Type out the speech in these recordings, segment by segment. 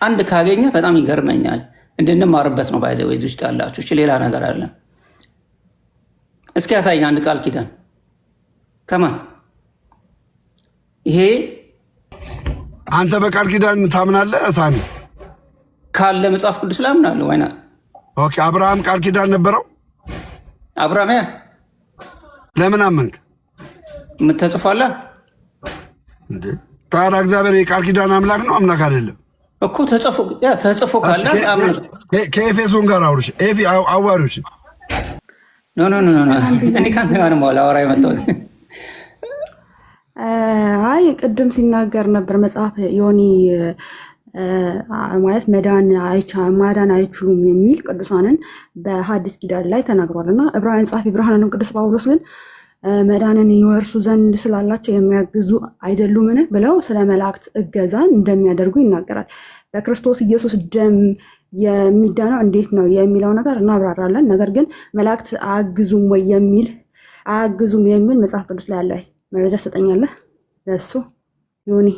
አንድ ካገኘ በጣም ይገርመኛል። እንድንማርበት ነው ባይዘ ወይ ውስጥ ያላችሁ እሺ፣ ሌላ ነገር አለ። እስኪ ያሳይኝ አንድ ቃል ኪዳን ከማን ይሄ አንተ በቃል ኪዳን ታምናለህ? ሳሚ ካለ መጽሐፍ ቅዱስ ላይ አምናለሁ። ዋይና ኦኬ። አብርሃም ቃል ኪዳን ነበረው? አብርሃም ለምን አመንክ? ምን ተጽፏል እንዴ? ታዲያ እግዚአብሔር የቃል ኪዳን አምላክ ነው አምላክ አይደለም እኮ? ተጽፎ ካለ ከኤፌሶን ጋር አውሩሽ። አዋሪዎች ኖ እኔ ከአንተ ጋር ነው ላወራ የመጣሁት። አይ ቅድም ሲናገር ነበር መጽሐፍ ዮኒ ማለት ማዳን አይችሉም የሚል ቅዱሳንን በሐዲስ ኪዳን ላይ ተናግሯል። እና ዕብራውያን ጸሐፊ ብርሃንን ቅዱስ ጳውሎስ ግን መዳንን ይወርሱ ዘንድ ስላላቸው የሚያግዙ አይደሉምን ብለው ስለ መላእክት እገዛን እንደሚያደርጉ ይናገራል። በክርስቶስ ኢየሱስ ደም የሚዳነው እንዴት ነው የሚለው ነገር እናብራራለን። ነገር ግን መላእክት አያግዙም ወይ አያግዙም የሚል መጽሐፍ ቅዱስ ላይ ያለ መረጃ ትሰጠኛለህ? ለሱ ዮኒ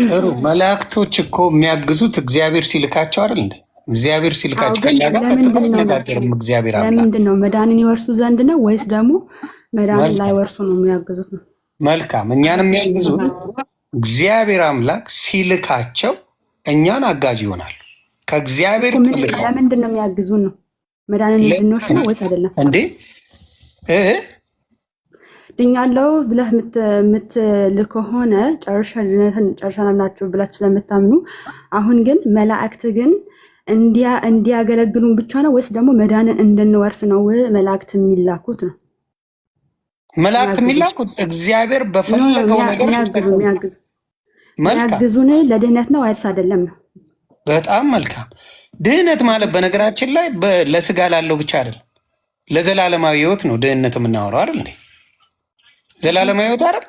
ጥሩ። መላእክቶች እኮ የሚያግዙት እግዚአብሔር ሲልካቸው አይደል እንዴ? እግዚአብሔር ሲልካቸው ለምንድን ነው መዳንን ይወርሱ ዘንድ ነው ወይስ ደግሞ መዳንን ላይወርሱ ነው የሚያግዙት ነው? መልካም። እኛን የሚያግዙት እግዚአብሔር አምላክ ሲልካቸው እኛን አጋዥ ይሆናሉ። ከእግዚአብሔር ለምንድን ነው የሚያግዙን ነው? መዳንን እንድንወርስ ነው ወይስ አይደለም እንዴ? ድኛለው ብለህ የምትል ከሆነ ጨርሰናል ናችሁ ብላችሁ ስለምታምኑ፣ አሁን ግን መላእክት ግን እንዲያገለግሉን ብቻ ነው ወይስ ደግሞ መዳንን እንድንወርስ ነው መላእክት የሚላኩት ነው? መላእክት የሚላኩት እግዚአብሔር በፈለገው ነገር የሚያግዙን ለድህነት ነው ወይስ አይደለም ነው? በጣም መልካም። ድህነት ማለት በነገራችን ላይ ለስጋ ላለው ብቻ አይደለም፣ ለዘላለማዊ ህይወት ነው ድህነት የምናወራው አይደል እንዴ? ዘላለማዊ ህይወት አይደል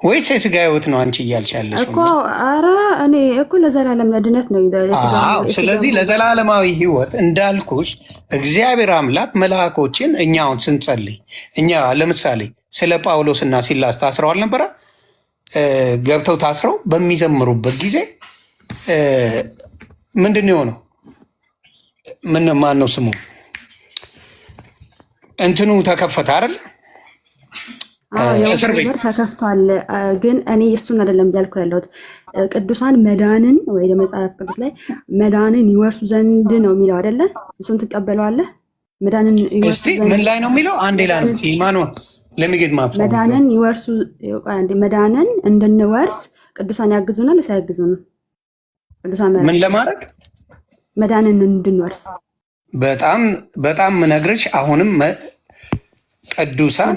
ወይስ የስጋ ህይወት ነው አንቺ እያልሻለሽ እኮ? ኧረ እኔ እኮ ለዘላለም ለድነት ነው። ስለዚህ ለዘላለማዊ ህይወት እንዳልኩሽ እግዚአብሔር አምላክ መልአኮችን እኛውን ስንጸልይ እኛ ለምሳሌ ስለ ጳውሎስና ሲላስ ታስረው አልነበረ? ገብተው ታስረው በሚዘምሩበት ጊዜ ምንድን ነው የሆነው? ማን ነው ስሙ? እንትኑ ተከፈተ አይደል? እስር ቤት ተከፍቷል። ግን እኔ እሱን አይደለም እያልኩ ያለሁት ቅዱሳን መዳንን ወይ መጽሐፍ ቅዱስ ላይ መዳንን ይወርሱ ዘንድ ነው የሚለው አይደለ? እሱን ትቀበለዋለህ? መዳንን ይወርሱ ዘንድ ምን ላይ ነው የሚለው? አንዴ ላይ ኢማኑ ለሚጌት ማፍ መዳንን ይወርሱ መዳንን እንድንወርስ ቅዱሳን ያግዙናል ወይስ አያግዙንም? ቅዱሳን ምን ለማድረግ መዳንን እንድንወርስ በጣም ምነግርሽ አሁንም ቅዱሳን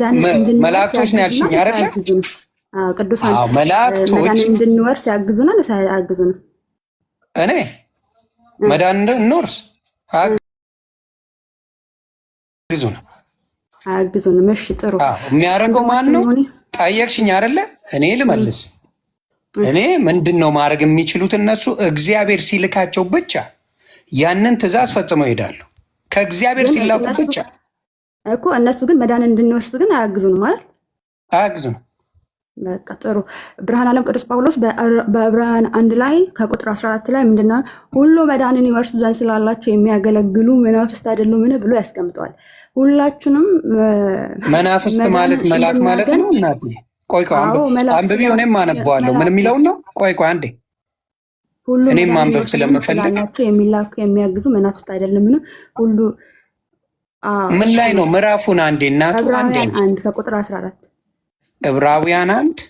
መላእክቶች ነው ያልሽኝ አይደለ? ቅዱሳን መላእክቶች እንድንወርስ ያግዙናል ወይስ አያግዙንም? እኔ መዳን እንድንወርስ አያግዙንም። እሺ ጥሩ። የሚያደርገው ማን ነው ጠየቅሽኝ አይደለ? እኔ ልመልስ። እኔ ምንድን ነው ማድረግ የሚችሉት እነሱ እግዚአብሔር ሲልካቸው ብቻ ያንን ትእዛዝ ፈጽመው ይሄዳሉ። ከእግዚአብሔር ሲላኩ ብቻ እኮ እነሱ ግን መዳን እንድንወርስ ግን አያግዙንም ማለት አያግዙንም። በቃ ጥሩ። ብርሃን ዓለም ቅዱስ ጳውሎስ በዕብራውያን 1 ላይ ከቁጥር 14 ላይ ምንድነው ሁሉ መዳንን ይወርሱ ዘንድ ስላላቸው የሚያገለግሉ መናፍስት አይደሉምን ብሎ ያስቀምጠዋል። ሁላችንም መናፍስት ማለት መልአክ ማለት ነው። እናት ቆይ አንብቢ፣ እኔም አነበዋለሁ። ምን የሚለውን ነው? ቆይ አንዴ እኔም ማንበብ ስለምፈልግ የሚላኩ የሚያግዙ መናፍስት አይደሉምን ሁሉ ምን ላይ ነው? ምዕራፉን አንዴ እናቱ አንድ ከቁጥር 14 ዕብራውያን 1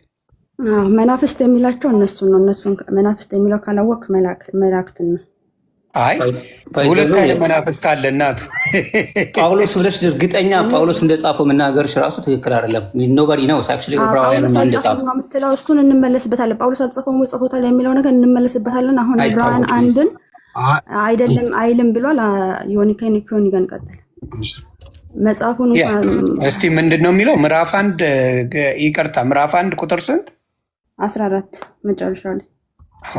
መናፍስት የሚላቸው እነሱን ነው። እነሱን መናፍስት የሚለው ካላወቅ መላእክትን ነው። አይ ሁለት አይነት መናፍስት አለ እናቱ። ጳውሎስ ብለሽ እርግጠኛ ጳውሎስ እንደጻፈው መናገርሽ ራሱ ትክክል አይደለም። ኖባዲ ነው አክቹዋሊ ዕብራውያን እንደጻፈው ነው የምትለው። እሱን እንመለስበታለን። ጳውሎስ አልጻፈውም ወይ ጽፎታል የሚለው ነገር እንመለስበታለን። አሁን ዕብራውያን 1ን አይደለም አይልም ብሏል። ዮኒ ጋር እንቀጥል። መጽሐፉን እስቲ ምንድን ነው የሚለው? ምዕራፍ 1 ይቅርታ፣ ምዕራፍ 1 ቁጥር ስንት? 14 መጨረሻው ላይ።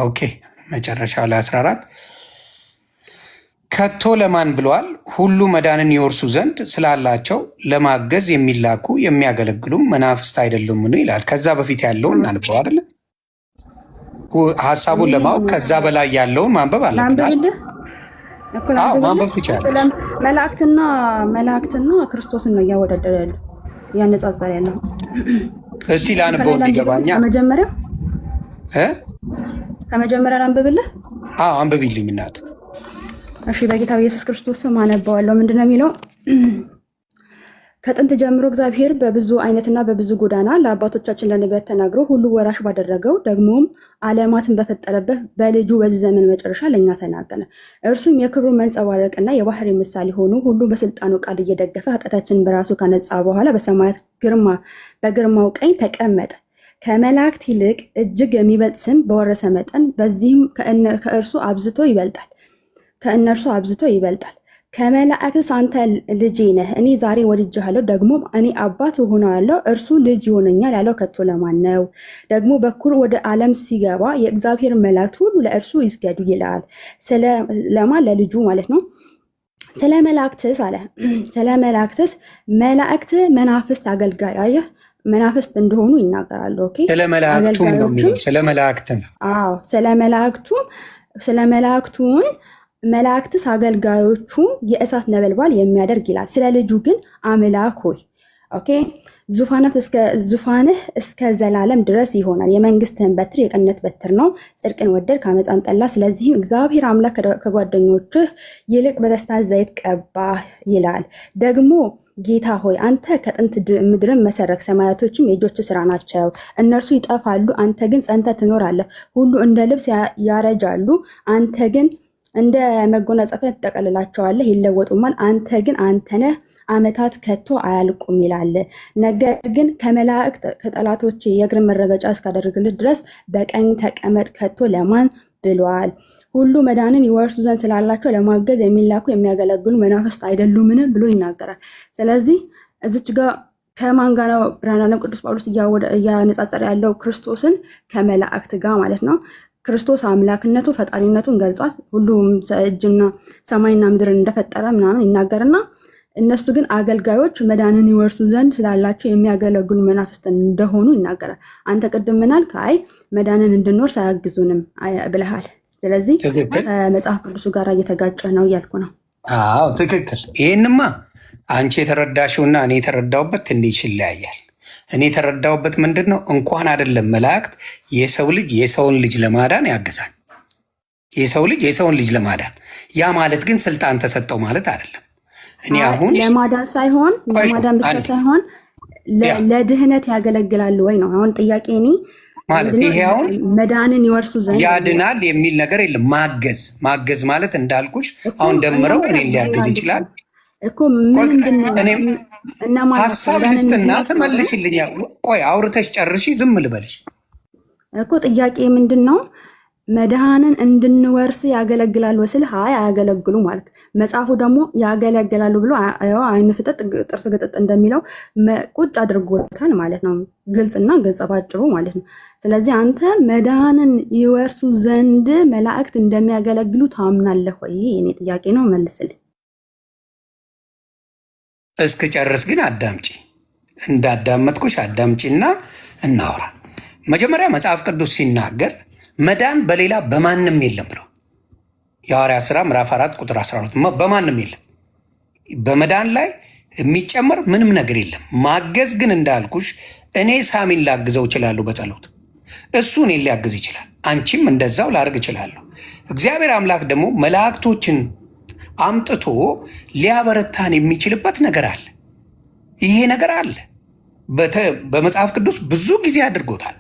ኦኬ መጨረሻው ላይ 14 ከቶ ለማን ብለዋል? ሁሉ መዳንን ይወርሱ ዘንድ ስላላቸው ለማገዝ የሚላኩ የሚያገለግሉም መናፍስት አይደሉምን ይላል። ከዛ በፊት ያለውን እናንበው አይደለ? ሀሳቡን ለማወቅ ከዛ በላይ ያለውን ማንበብ አለብን። ማንበብ ትችላለች። መላእክትና ክርስቶስን ነው እያወዳደረ ያለው እያነጻጸረ ያለው። እስቲ ላንበው እንዲገባኛ ከመጀመሪያ ላንብብልህ። አንብቢልኝ እናት። እሺ፣ በጌታ በኢየሱስ ክርስቶስ ስም አነባዋለሁ። ምንድነው የሚለው? ከጥንት ጀምሮ እግዚአብሔር በብዙ አይነትና በብዙ ጎዳና ለአባቶቻችን ለነቢያት ተናግሮ ሁሉ ወራሽ ባደረገው ደግሞም ዓለማትን በፈጠረበት በልጁ በዚህ ዘመን መጨረሻ ለእኛ ተናገረ። እርሱም የክብሩ መንጸባረቅና የባህሪ ምሳሌ ሆኖ ሁሉ በስልጣኑ ቃል እየደገፈ ኃጢአታችንን በራሱ ካነጻ በኋላ በሰማያት በግርማው ቀኝ ተቀመጠ። ከመላእክት ይልቅ እጅግ የሚበልጥ ስም በወረሰ መጠን በዚህም ከእነርሱ አብዝቶ ይበልጣል። ከመላእክትስ አንተ ልጄ ነህ፣ እኔ ዛሬ ወድጄሃለሁ፣ ደግሞ እኔ አባት እሆነዋለሁ፣ እርሱ ልጅ ይሆነኛል ያለው ከቶ ለማን ነው? ደግሞ በኩር ወደ ዓለም ሲገባ የእግዚአብሔር መላእክት ሁሉ ለእርሱ ይስገዱ ይላል። ለማን? ለልጁ ማለት ነው። ስለ መላእክትስ አለ። ስለ መላእክትስ መላእክት መናፍስት አገልጋይ፣ አየህ፣ መናፍስት እንደሆኑ ይናገራሉ። ኦኬ፣ ስለ መላእክቱም ነው የሚለው። ስለ መላእክቱን መላእክትስ አገልጋዮቹ የእሳት ነበልባል የሚያደርግ ይላል። ስለ ልጁ ግን አምላክ ሆይ፣ ኦኬ፣ ዙፋንህ እስከ ዘላለም ድረስ ይሆናል። የመንግስትህን በትር የቅንነት በትር ነው። ጽድቅን ወደድክ፣ ዓመፃን ጠላ። ስለዚህም እግዚአብሔር አምላክ ከጓደኞችህ ይልቅ በደስታ ዘይት ቀባህ ይላል። ደግሞ ጌታ ሆይ አንተ ከጥንት ምድርን መሰረክ፣ ሰማያቶችም የእጆች ስራ ናቸው። እነርሱ ይጠፋሉ፣ አንተ ግን ጸንተህ ትኖራለህ። ሁሉ እንደ ልብስ ያረጃሉ፣ አንተ ግን እንደ መጎናጸፊያ ትጠቀልላቸዋለህ፣ ይለወጡማል። አንተ ግን አንተ ነህ፣ ዓመታት ከቶ አያልቁም ይላል። ነገር ግን ከመላእክት ከጠላቶች የእግር መረገጫ እስካደርግልህ ድረስ በቀኝ ተቀመጥ ከቶ ለማን ብሏል? ሁሉ መዳንን ይወርሱ ዘንድ ስላላቸው ለማገዝ የሚላኩ የሚያገለግሉ መናፍስት አይደሉምን ብሎ ይናገራል። ስለዚህ እዚች ጋር ከማን ጋር ነው ብርሃነ ቅዱስ ጳውሎስ እያነጻጸረ ያለው? ክርስቶስን ከመላእክት ጋር ማለት ነው። ክርስቶስ አምላክነቱ ፈጣሪነቱን ገልጿል። ሁሉም እጅና ሰማይና ምድርን እንደፈጠረ ምናምን ይናገርና እነሱ ግን አገልጋዮች መዳንን ይወርሱ ዘንድ ስላላቸው የሚያገለግሉ መናፍስት እንደሆኑ ይናገራል። አንተ ቅድም ምናል? አይ መዳንን እንድንወርስ አያግዙንም ብለሃል። ስለዚህ መጽሐፍ ቅዱሱ ጋር እየተጋጨ ነው እያልኩ ነው። አዎ ትክክል። ይህንማ አንቺ የተረዳሽውና እኔ የተረዳውበት እንዲህ ይለያያል። እኔ የተረዳውበት ምንድን ነው? እንኳን አይደለም መላእክት የሰው ልጅ የሰውን ልጅ ለማዳን ያግዛል። የሰው ልጅ የሰውን ልጅ ለማዳን ያ ማለት ግን ስልጣን ተሰጠው ማለት አይደለም። እኔ አሁን ለማዳን ሳይሆን ለማዳን ብቻ ሳይሆን ለድህነት ያገለግላሉ ወይ ነው አሁን ጥያቄ። እኔ ማለት ይሄ አሁን መዳንን ይወርሱ ዘንድ ያድናል የሚል ነገር የለም። ማገዝ ማለት እንዳልኩሽ አሁን ደምረው እኔን ሊያግዝ ይችላል እኮ ሀሳብ ልስጥና ትመልሽልኛል። ቆይ አውርተሽ ጨርሺ፣ ዝም ልበልሽ እኮ። ጥያቄ ምንድን ነው? መድኃንን እንድንወርስ ያገለግላሉ ስልህ አይ አያገለግሉ ማለት መጽሐፉ ደግሞ ያገለግላሉ ብሎ አይን ፍጠጥ ጥርስ ግጥጥ እንደሚለው ቁጭ አድርጎታል ማለት ነው። ግልጽና ግልጽ ባጭሩ ማለት ነው። ስለዚህ አንተ መድኃንን ይወርሱ ዘንድ መላእክት እንደሚያገለግሉ ታምናለህ ወይ? የኔ ጥያቄ ነው፣ መልስልኝ። እስክጨርስ ግን አዳምጪ። እንዳዳመጥኩሽ አዳምጪና እናውራ። መጀመሪያ መጽሐፍ ቅዱስ ሲናገር መዳን በሌላ በማንም የለም ብሎ የሐዋርያት ሥራ ምዕራፍ 4 ቁጥር 12 በማንም የለም። በመዳን ላይ የሚጨመር ምንም ነገር የለም። ማገዝ ግን እንዳልኩሽ እኔ ሳሚን ላግዘው እችላለሁ በጸሎት፣ እሱ እኔን ሊያግዝ ይችላል። አንቺም እንደዛው ላርግ እችላለሁ። እግዚአብሔር አምላክ ደግሞ መላእክቶችን አምጥቶ ሊያበረታን የሚችልበት ነገር አለ። ይሄ ነገር አለ። በመጽሐፍ ቅዱስ ብዙ ጊዜ አድርጎታል።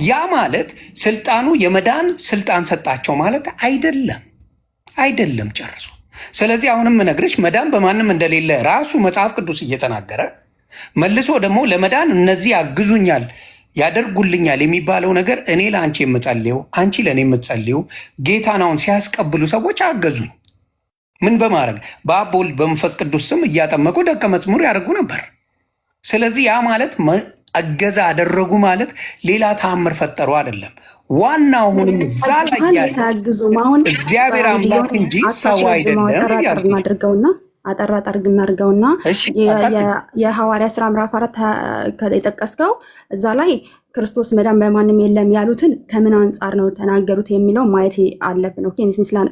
ያ ማለት ስልጣኑ የመዳን ስልጣን ሰጣቸው ማለት አይደለም ጨርሶ። ስለዚህ አሁንም ነግርሽ መዳን በማንም እንደሌለ ራሱ መጽሐፍ ቅዱስ እየተናገረ መልሶ ደግሞ ለመዳን እነዚህ ያግዙኛል ያደርጉልኛል የሚባለው ነገር እኔ ለአንቺ የምጸልየው አንቺ ለእኔ የምትጸልየው ጌታን አሁን ሲያስቀብሉ ሰዎች አገዙኝ ምን በማድረግ በአብ በወልድ በመንፈስ ቅዱስ ስም እያጠመቁ ደቀ መዝሙር ያደርጉ ነበር። ስለዚህ ያ ማለት እገዛ አደረጉ ማለት ሌላ ተአምር ፈጠሩ አይደለም። ዋናው አሁንም እዛ ላይ ያለ እግዚአብሔር አምላክ እንጂ ሰው አይደለም። አጠር እናድርገውና የሐዋርያ ሥራ ምዕራፍ 4 የጠቀስከው እዛ ላይ ክርስቶስ መዳን በማንም የለም ያሉትን ከምን አንጻር ነው ተናገሩት የሚለው ማየት አለብን። ኦኬ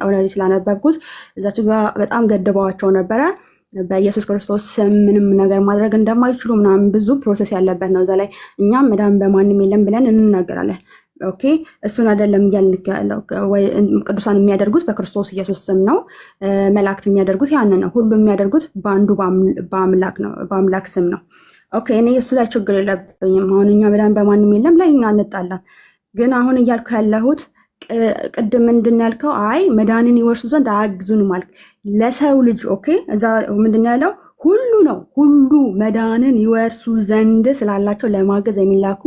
ኦልሬዲ ስላነበብኩት እዛች ጋር በጣም ገድበዋቸው ነበረ። በኢየሱስ ክርስቶስ ምንም ነገር ማድረግ እንደማይችሉ ምናምን ብዙ ፕሮሰስ ያለበት ነው። እዛ ላይ እኛም መዳን በማንም የለም ብለን እንናገራለን። ኦኬ እሱን አይደለም እያልን ያለው። ቅዱሳን የሚያደርጉት በክርስቶስ ኢየሱስ ስም ነው። መላእክት የሚያደርጉት ያንን ነው። ሁሉ የሚያደርጉት በአንዱ በአምላክ ስም ነው። ኦኬ እኔ እሱ ላይ ችግር የለብኝም። አሁን እኛ መዳን በማንም የለም ላይ እኛ አንጣላም። ግን አሁን እያልኩ ያለሁት ቅድም ምንድን ያልከው አይ መዳንን ይወርሱ ዘንድ አያግዙንም አልክ ለሰው ልጅ። ኦኬ እዛ ምንድን ያለው ሁሉ ነው። ሁሉ መዳንን ይወርሱ ዘንድ ስላላቸው ለማገዝ የሚላኩ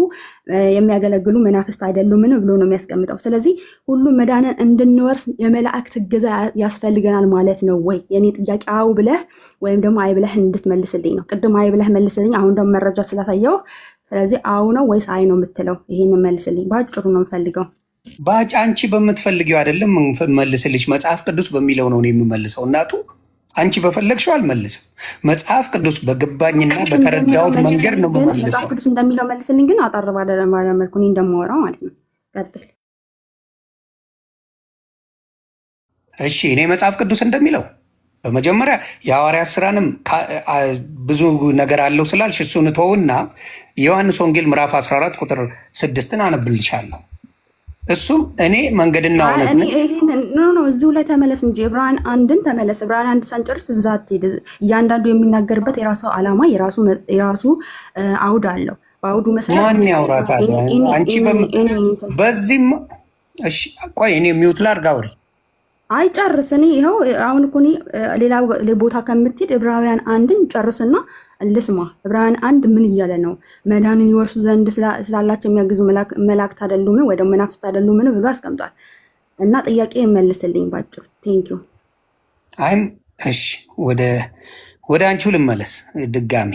የሚያገለግሉ መናፍስት አይደሉምን ብሎ ነው የሚያስቀምጠው። ስለዚህ ሁሉ መዳንን እንድንወርስ የመላእክት እገዛ ያስፈልገናል ማለት ነው ወይ? የኔ ጥያቄ አው ብለህ ወይም ደግሞ አይ ብለህ እንድትመልስልኝ ነው። ቅድም አይ ብለህ መልስልኝ፣ አሁን ደግሞ መረጃ ስላሳየው ስለዚህ አው ነው ወይስ አይ ነው የምትለው? ይሄን መልስልኝ። ባጭሩ ነው የምፈልገው። አንቺ በምትፈልጊው አይደለም መልስልሽ። መጽሐፍ ቅዱስ በሚለው ነው የምመልሰው እናቱ። አንቺ በፈለግሽው አልመልስም። መጽሐፍ ቅዱስ በገባኝና በተረዳሁት መንገድ ነው የምመልሰው። መጽሐፍ ቅዱስ እንደሚለው መልስልኝ፣ ግን አጠር ባለ መልኩ እኔ እንደማወራው ማለት ነው። ቀጥል። እሺ እኔ መጽሐፍ ቅዱስ እንደሚለው በመጀመሪያ የሐዋርያት ሥራንም ብዙ ነገር አለው ስላልሽ እሱን ተውና ዮሐንስ ወንጌል ምዕራፍ 14 ቁጥር 6 አነብልሻለሁ። እሱም እኔ መንገድና እውነት ነው። እዚሁ ላይ ተመለስ እንጂ ዕብራውያን 1ን ተመለስ። ዕብራውያን 1 ሳንጨርስ እዛ አትሄድ። እያንዳንዱ የሚናገርበት የራሱ ዓላማ የራሱ አውድ አለው። በአውዱ መሰረት ማን ያውራታል? አንቺ በዚህም እሺ ቆይ እኔ ሚውት ላድርግ አውሪ። አይጨርስ። እኔ ይኸው አሁን እኮ ሌላ ቦታ ከምትሄድ ዕብራውያን 1ን ጨርስና ልስማ። ዕብራውያን 1 ምን እያለ ነው? መዳንን ይወርሱ ዘንድ ስላላቸው የሚያግዙ መላእክት አይደሉምን ወይ ደግሞ መናፍስት አይደሉምን ብሎ አስቀምጧል። እና ጥያቄ መልስልኝ ባጭሩ። ቴንኪዩ። አይም እሺ ወደ አንቺው ልመለስ ድጋሚ።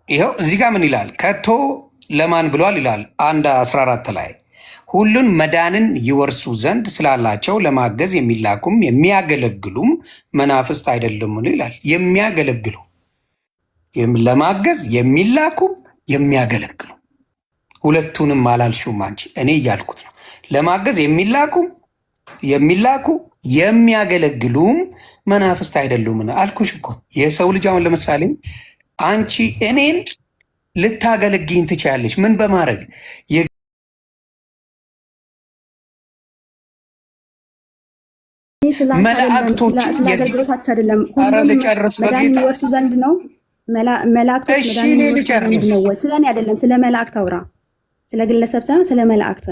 ይኸው እዚህ ጋር ምን ይላል? ከቶ ለማን ብሏል ይላል 1:14 ላይ ሁሉን መዳንን ይወርሱ ዘንድ ስላላቸው ለማገዝ የሚላኩም የሚያገለግሉም መናፍስት አይደለም ይላል። የሚያገለግሉ ለማገዝ የሚላኩም የሚያገለግሉ፣ ሁለቱንም አላልሽውም አንቺ። እኔ እያልኩት ነው። ለማገዝ የሚላኩ የሚያገለግሉም መናፍስት አይደሉም አልኩሽ እኮ። የሰው ልጅ አሁን ለምሳሌ አንቺ እኔን ልታገለግኝ ትችያለሽ። ምን በማድረግ መላእክቶች ስለአገልግሎታቸው አይደለም። ልጨርስ በጌታ ይወርሱ ዘንድ ነው። መላእክቶች ስለኔ አይደለም፣ ስለ መላእክት አውራ። ስለ ግለሰብ ሳይሆን ስለ መላእክት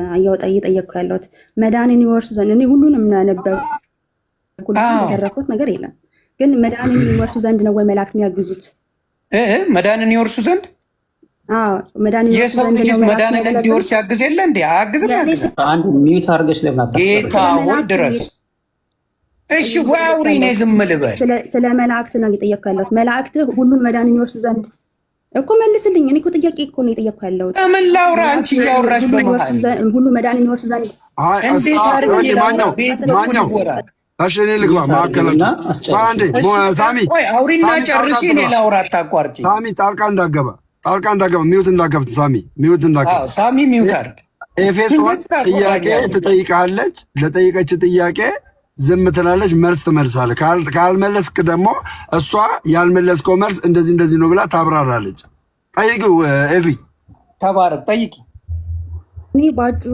እየጠየቅኩ ያለሁት። መዳንን ይወርሱ ዘንድ እኔ ሁሉንም ያነበብኩት ያደረኩት ነገር የለም። ግን መዳንን ይወርሱ ዘንድ ነው ወይ መላእክት የሚያግዙት? መዳንን ይወርሱ ዘንድ የሰው ልጅ መዳንን እንዲወርስ ያግዝ የለ እንዴ? አያግዝም? አንድ ሚዩት አድርገሽ ለምናታ ጌታ ሆይ ድረስ። እሺ ወይ አውሪ፣ እኔ ዝም ልበል? ስለ መላእክት ነው እየጠየቅኩ ያለሁት። መላእክት ሁሉን መዳንን ይወርሱ ዘንድ እኮ መልስልኝ። እኔ እኮ ጥያቄ እኮ ነው የጠየቅኩ ያለሁት። ምን ላውራ? አንቺ እያወራሽ በመሃል ሁሉ መዳንን ይወርሱ ዘንድ እንዴት አድርጌ ላውራ? እሺ እኔ ልግባ ማዕከላችሁ። ሳሚ አውሪና ጨርሺ፣ እኔ ላውራ፣ አታቋርጪ። ሳሚ ጣልቃ እንዳገባ ሚዩት እንዳከፍት። ሚዩት እንዳከፍት። ሳሚ ሚዩት አድርግ። ኤፌሶን ጥያቄ ትጠይቃለች። ለጠይቀች ጥያቄ ዝም ትላለች፣ መልስ ትመልሳለች። ካልመለስክ ደግሞ እሷ ያልመለስከው መልስ እንደዚህ ነው ብላ ታብራራለች። ጠይቂው ኤፊ፣ ተባረክ፣ ጠይቂ። እኔ ባጭሩ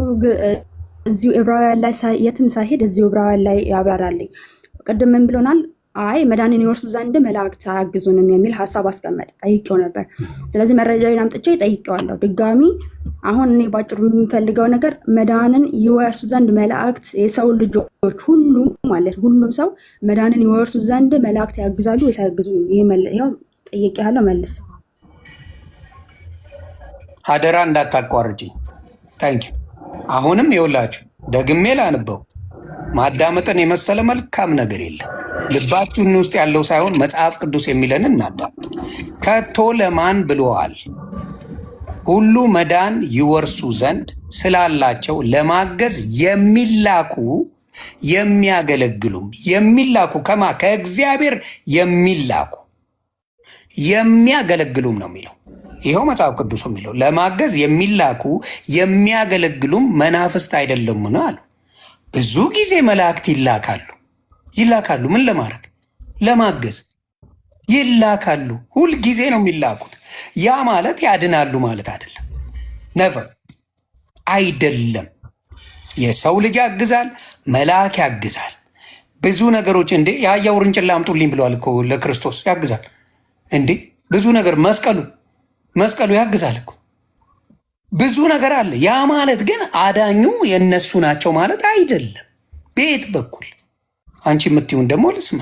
እዚሁ ዕብራውያን ላይ የትም ሳይሄድ እዚሁ ዕብራውያን ላይ ያብራራልኝ። ቅድም ምን ብሎናል? አይ መዳንን ይወርሱ ዘንድ መላእክት አያግዙንም የሚል ሀሳብ አስቀመጠ። ጠይቄው ነበር። ስለዚህ መረጃውን አምጥቼ ጠይቄዋለሁ ድጋሚ። አሁን እኔ ባጭሩ የምፈልገው ነገር መዳንን ይወርሱ ዘንድ መላእክት፣ የሰው ልጆች ሁሉ ማለት ሁሉም ሰው መዳንን ይወርሱ ዘንድ መላእክት ያግዛሉ ወይስ አያግዙም? ይሄው ጠይቄያለሁ፣ መልስ። አደራ እንዳታቋርጪ። ታንኪ። አሁንም ይኸውላችሁ ደግሜ ላንበው። ማዳመጥን የመሰለ መልካም ነገር የለም። ልባችሁን ውስጥ ያለው ሳይሆን መጽሐፍ ቅዱስ የሚለን እናዳምጥ። ከቶ ለማን ብለዋል? ሁሉ መዳን ይወርሱ ዘንድ ስላላቸው ለማገዝ የሚላኩ የሚያገለግሉም የሚላኩ ከእግዚአብሔር የሚያገለግሉም ነው የሚለው። ይኸው መጽሐፍ ቅዱስ የሚለው ለማገዝ የሚላኩ የሚያገለግሉም መናፍስት አይደለምን አሉ። ብዙ ጊዜ መላእክት ይላካሉ። ምን ለማድረግ? ለማገዝ ይላካሉ። ሁልጊዜ ነው የሚላኩት። ያ ማለት ያድናሉ ማለት አይደለም። ነቨር አይደለም። የሰው ልጅ ያግዛል፣ መልአክ ያግዛል። ብዙ ነገሮች እንዴ የአህያ ውርንጭላ አምጡልኝ ብለዋል እኮ ለክርስቶስ። ያግዛል እንዴ ብዙ ነገር። መስቀሉ ያግዛል እኮ ብዙ ነገር አለ። ያ ማለት ግን አዳኙ የእነሱ ናቸው ማለት አይደለም። ቤት በኩል አንቺ የምትይውን ደግሞ ልስማ።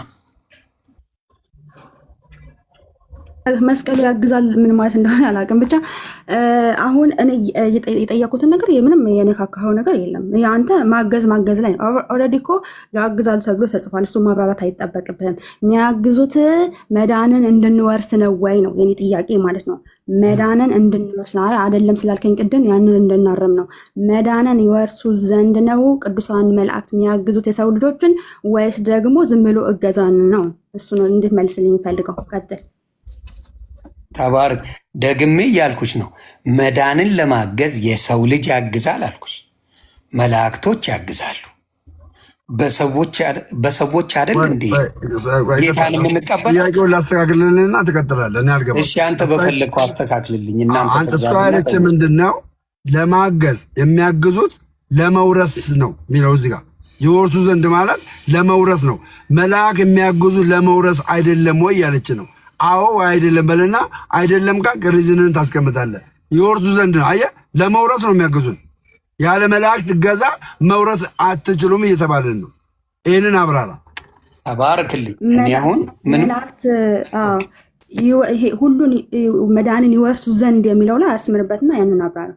መስቀሉ ያግዛል ምን ማለት እንደሆነ አላውቅም። ብቻ አሁን እኔ የጠየኩትን ነገር ምንም የነካካኸው ነገር የለም። አንተ ማገዝ ላይ ነው። ኦልሬዲ እኮ ያግዛሉ ተብሎ ተጽፏል። እሱ ማብራራት አይጠበቅብህም። የሚያግዙት መዳንን እንድንወርስ ነው ወይ ነው የኔ ጥያቄ ማለት ነው። መዳንን እንድንወርስ አይደለም ስላልከኝ ቅድም ያንን እንድናረም ነው። መዳንን ይወርሱ ዘንድ ነው ቅዱሳን መላእክት የሚያግዙት የሰው ልጆችን ወይስ ደግሞ ዝም ብሎ እገዛን ነው? እሱ ነው እንድትመልስልኝ የሚፈልገው። ቀጥል። ተባረክ። ደግሜ እያልኩሽ ነው። መዳንን ለማገዝ የሰው ልጅ ያግዛል አልኩሽ። መላእክቶች ያግዛሉ። በሰዎች አይደል እንዴ ጌታን የምንቀበል? ጥያቄውን ላስተካክልልንና ትቀጥላለህ። እሺ አንተ በፈለግከው አስተካክልልኝ። እናንተ እሷ ያለች ምንድን ነው? ለማገዝ የሚያግዙት ለመውረስ ነው የሚለው እዚህ ጋር ይወርሱ ዘንድ ማለት ለመውረስ ነው። መልአክ የሚያግዙ ለመውረስ አይደለም ወይ ያለች ነው። አዎ አይደለም በልና አይደለም ጋር ሪዝንን ታስቀምጣለህ። ይወርሱ ዘንድ ነው። አየህ፣ ለመውረስ ነው የሚያግዙን። ያለ መላእክት እገዛ መውረስ አትችሉም እየተባለን ነው። ይህንን አብራራ። ተባረክልኝ። እኔ አሁን መላእክት ሁሉን መዳንን ይወርሱ ዘንድ የሚለው ላይ አስምርበትና ያንን አብራራ።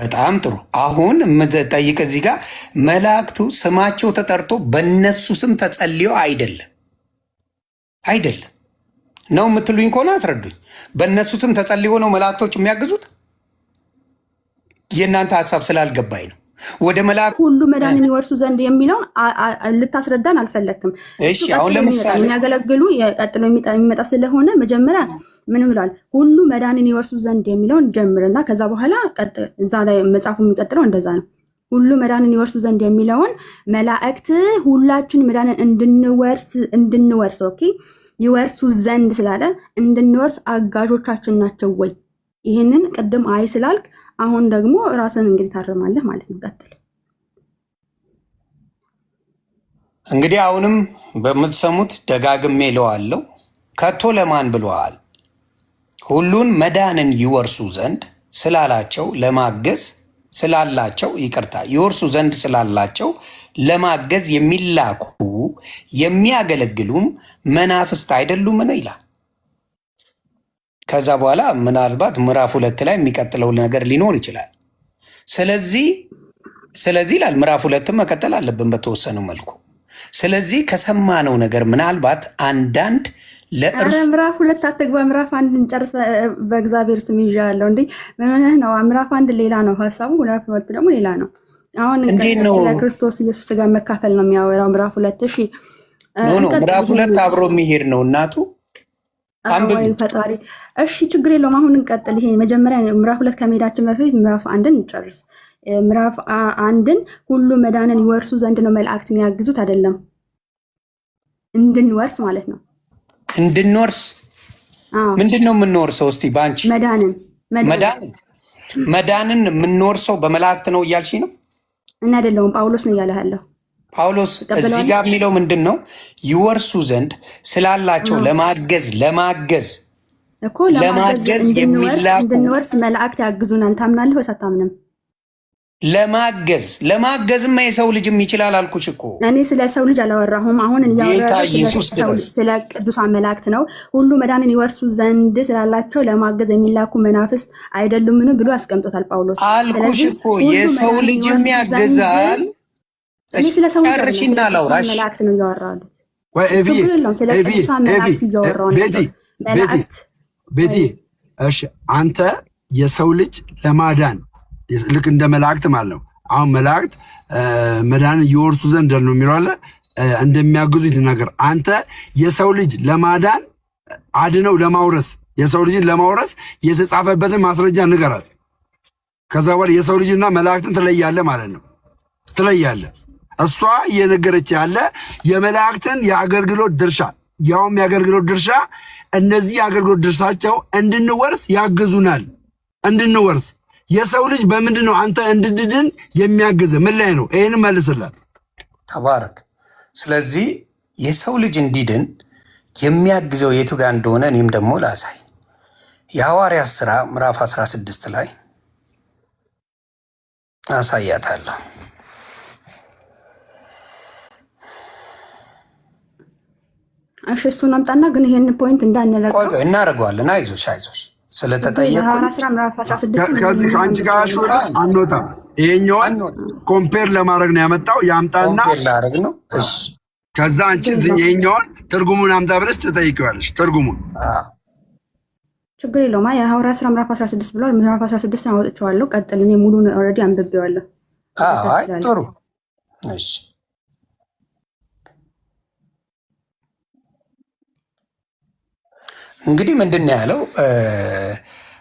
በጣም ጥሩ። አሁን የምጠይቅ እዚህ ጋር መላእክቱ ስማቸው ተጠርቶ በእነሱ ስም ተጸልዮ አይደለም ነው የምትሉኝ ከሆነ አስረዱኝ። በእነሱ ስም ተጸልዮ ነው መላእክቶች የሚያግዙት? የእናንተ ሀሳብ ስላልገባኝ ነው። ወደ መላእክት ሁሉ መዳንን ይወርሱ ዘንድ የሚለውን ልታስረዳን አልፈለክም። እሺ አሁን ለምሳሌ የሚያገለግሉ ቀጥሎ የሚመጣ ስለሆነ መጀመሪያ ምን ብሏል? ሁሉ መዳንን ይወርሱ ዘንድ የሚለውን ጀምርና ከዛ በኋላ እዛ ላይ መጽሐፉ የሚቀጥለው እንደዛ ነው። ሁሉ መዳንን ይወርሱ ዘንድ የሚለውን መላእክት ሁላችን መዳንን እንድንወርስ ኦኬ ይወርሱ ዘንድ ስላለ እንድንወርስ አጋዦቻችን ናቸው ወይ? ይህንን ቅድም አይ ስላልክ አሁን ደግሞ ራስን እንግዲህ ታርማለህ ማለት ነው። ቀጥል። እንግዲህ አሁንም በምትሰሙት ደጋግሜ እለዋለሁ። ከቶ ለማን ብለዋል? ሁሉን መዳንን ይወርሱ ዘንድ ስላላቸው ለማገዝ ስላላቸው ይቅርታ ይወርሱ ዘንድ ስላላቸው ለማገዝ የሚላኩ የሚያገለግሉም መናፍስት አይደሉምን ይላል። ከዛ በኋላ ምናልባት ምዕራፍ 2 ላይ የሚቀጥለው ነገር ሊኖር ይችላል። ስለዚህ ይላል ምዕራፍ 2 መቀጠል አለብን በተወሰነው መልኩ። ስለዚህ ከሰማነው ነገር ምናልባት አንዳንድ ምዕራፍ 2 አትግባ፣ ምዕራፍ 1 እንጨርስ። በእግዚአብሔር ስም ይዣለሁ። እንዴ ምን ሆነህ ነው? ምዕራፍ 1 ሌላ ነው ሀሳቡ፣ ምዕራፍ 2 ደግሞ ሌላ ነው። አሁን ስለ ክርስቶስ ኢየሱስ ጋር መካፈል ነው የሚያወራው ምዕራፍ 2። እሺ ምዕራፍ 2 አብሮ የሚሄድ ነው እናቱ ፈጣሪ። እሺ ችግር የለውም። አሁን እንቀጥል። ይሄ መጀመሪያ ምዕራፍ 2 ከመሄዳችን በፊት ምዕራፍ 1ን እንጨርስ። ምዕራፍ 1ን ሁሉ መዳንን ይወርሱ ዘንድ ነው መላእክት የሚያግዙት አይደለም፣ እንድንወርስ ማለት ነው። እንድንወርስ ምንድን ነው የምንወርሰው? እስቲ በአንቺ መዳንን የምንወርሰው በመላእክት ነው እያልሽ ነው? እና አይደለውም፣ ጳውሎስ ነው እያለ ያለው። ጳውሎስ እዚህ ጋር የሚለው ምንድን ነው? ይወርሱ ዘንድ ስላላቸው ለማገዝ እኮ ለማገዝ እንድንወርስ መላእክት ያግዙናል። ታምናለህ ወይስ አታምንም? ለማገዝማ የሰው ልጅም ይችላል አልኩሽ እኮ። እኔ ስለ ሰው ልጅ አላወራሁም። አሁን ስለ ቅዱሳን መላእክት ነው። ሁሉ መዳንን ይወርሱ ዘንድ ስላላቸው ለማገዝ የሚላኩ መናፍስት አይደሉምን ብሎ አስቀምጦታል ጳውሎስ። አልኩሽ እኮ የሰው ልጅም ያግዛል። ጨርሽና ላውራሽ። መላእክት ነው እያወራሉት። ስለ ቅዱሳን መላእክት እያወራሁ ቤቲ። እሺ አንተ የሰው ልጅ ለማዳን ልክ እንደ መላእክት ማለት ነው። አሁን መላእክት መዳንን ይወርሱ ዘንድ ነው የሚለው አለ እንደሚያግዙ ይናገር። አንተ የሰው ልጅ ለማዳን አድነው ለማውረስ የሰው ልጅን ለማውረስ የተጻፈበትን ማስረጃ ንገራት። ከዛ በኋላ የሰው ልጅና መላእክትን ትለያለህ ማለት ነው። ትለያለህ። እሷ እየነገረች ያለ የመላእክትን የአገልግሎት ድርሻ ያውም የአገልግሎት ድርሻ እነዚህ የአገልግሎት ድርሻቸው እንድንወርስ ያግዙናል። እንድንወርስ የሰው ልጅ በምንድን ነው አንተ እንድድድን የሚያግዝ ምን ላይ ነው? ይህን መልስላት። ተባረክ። ስለዚህ የሰው ልጅ እንዲድን የሚያግዘው የቱ ጋር እንደሆነ እኔም ደግሞ ላሳይ። የሐዋርያት ሥራ ምዕራፍ 16 ላይ አሳያታለሁ። እሺ እሱን አምጣና ግን ይሄን ፖይንት እንዳንለቀው እናደርገዋለን። አይዞሽ አይዞሽ ስለተጠየቁ ከዚህ ከአንቺ ጋር ሹርስ አንወጣም። ይሄኛውን ኮምፔር ለማድረግ ነው ያመጣው። ያምጣና ላረግ ነው። እሺ ከዛ አንቺ ይሄኛውን ትርጉሙን አምጣ ብለሽ ትጠይቂዋለሽ። ትርጉሙን ችግር የለውም። የሐዋርያት ሥራ ምዕራፍ 16 ብሏል። ምዕራፍ 16 አወጥቼዋለሁ። ቀጥል። እኔ ሙሉን ኦልሬዲ አንብቤዋለሁ። አይ ጥሩ። እሺ እንግዲህ ምንድን ነው ያለው?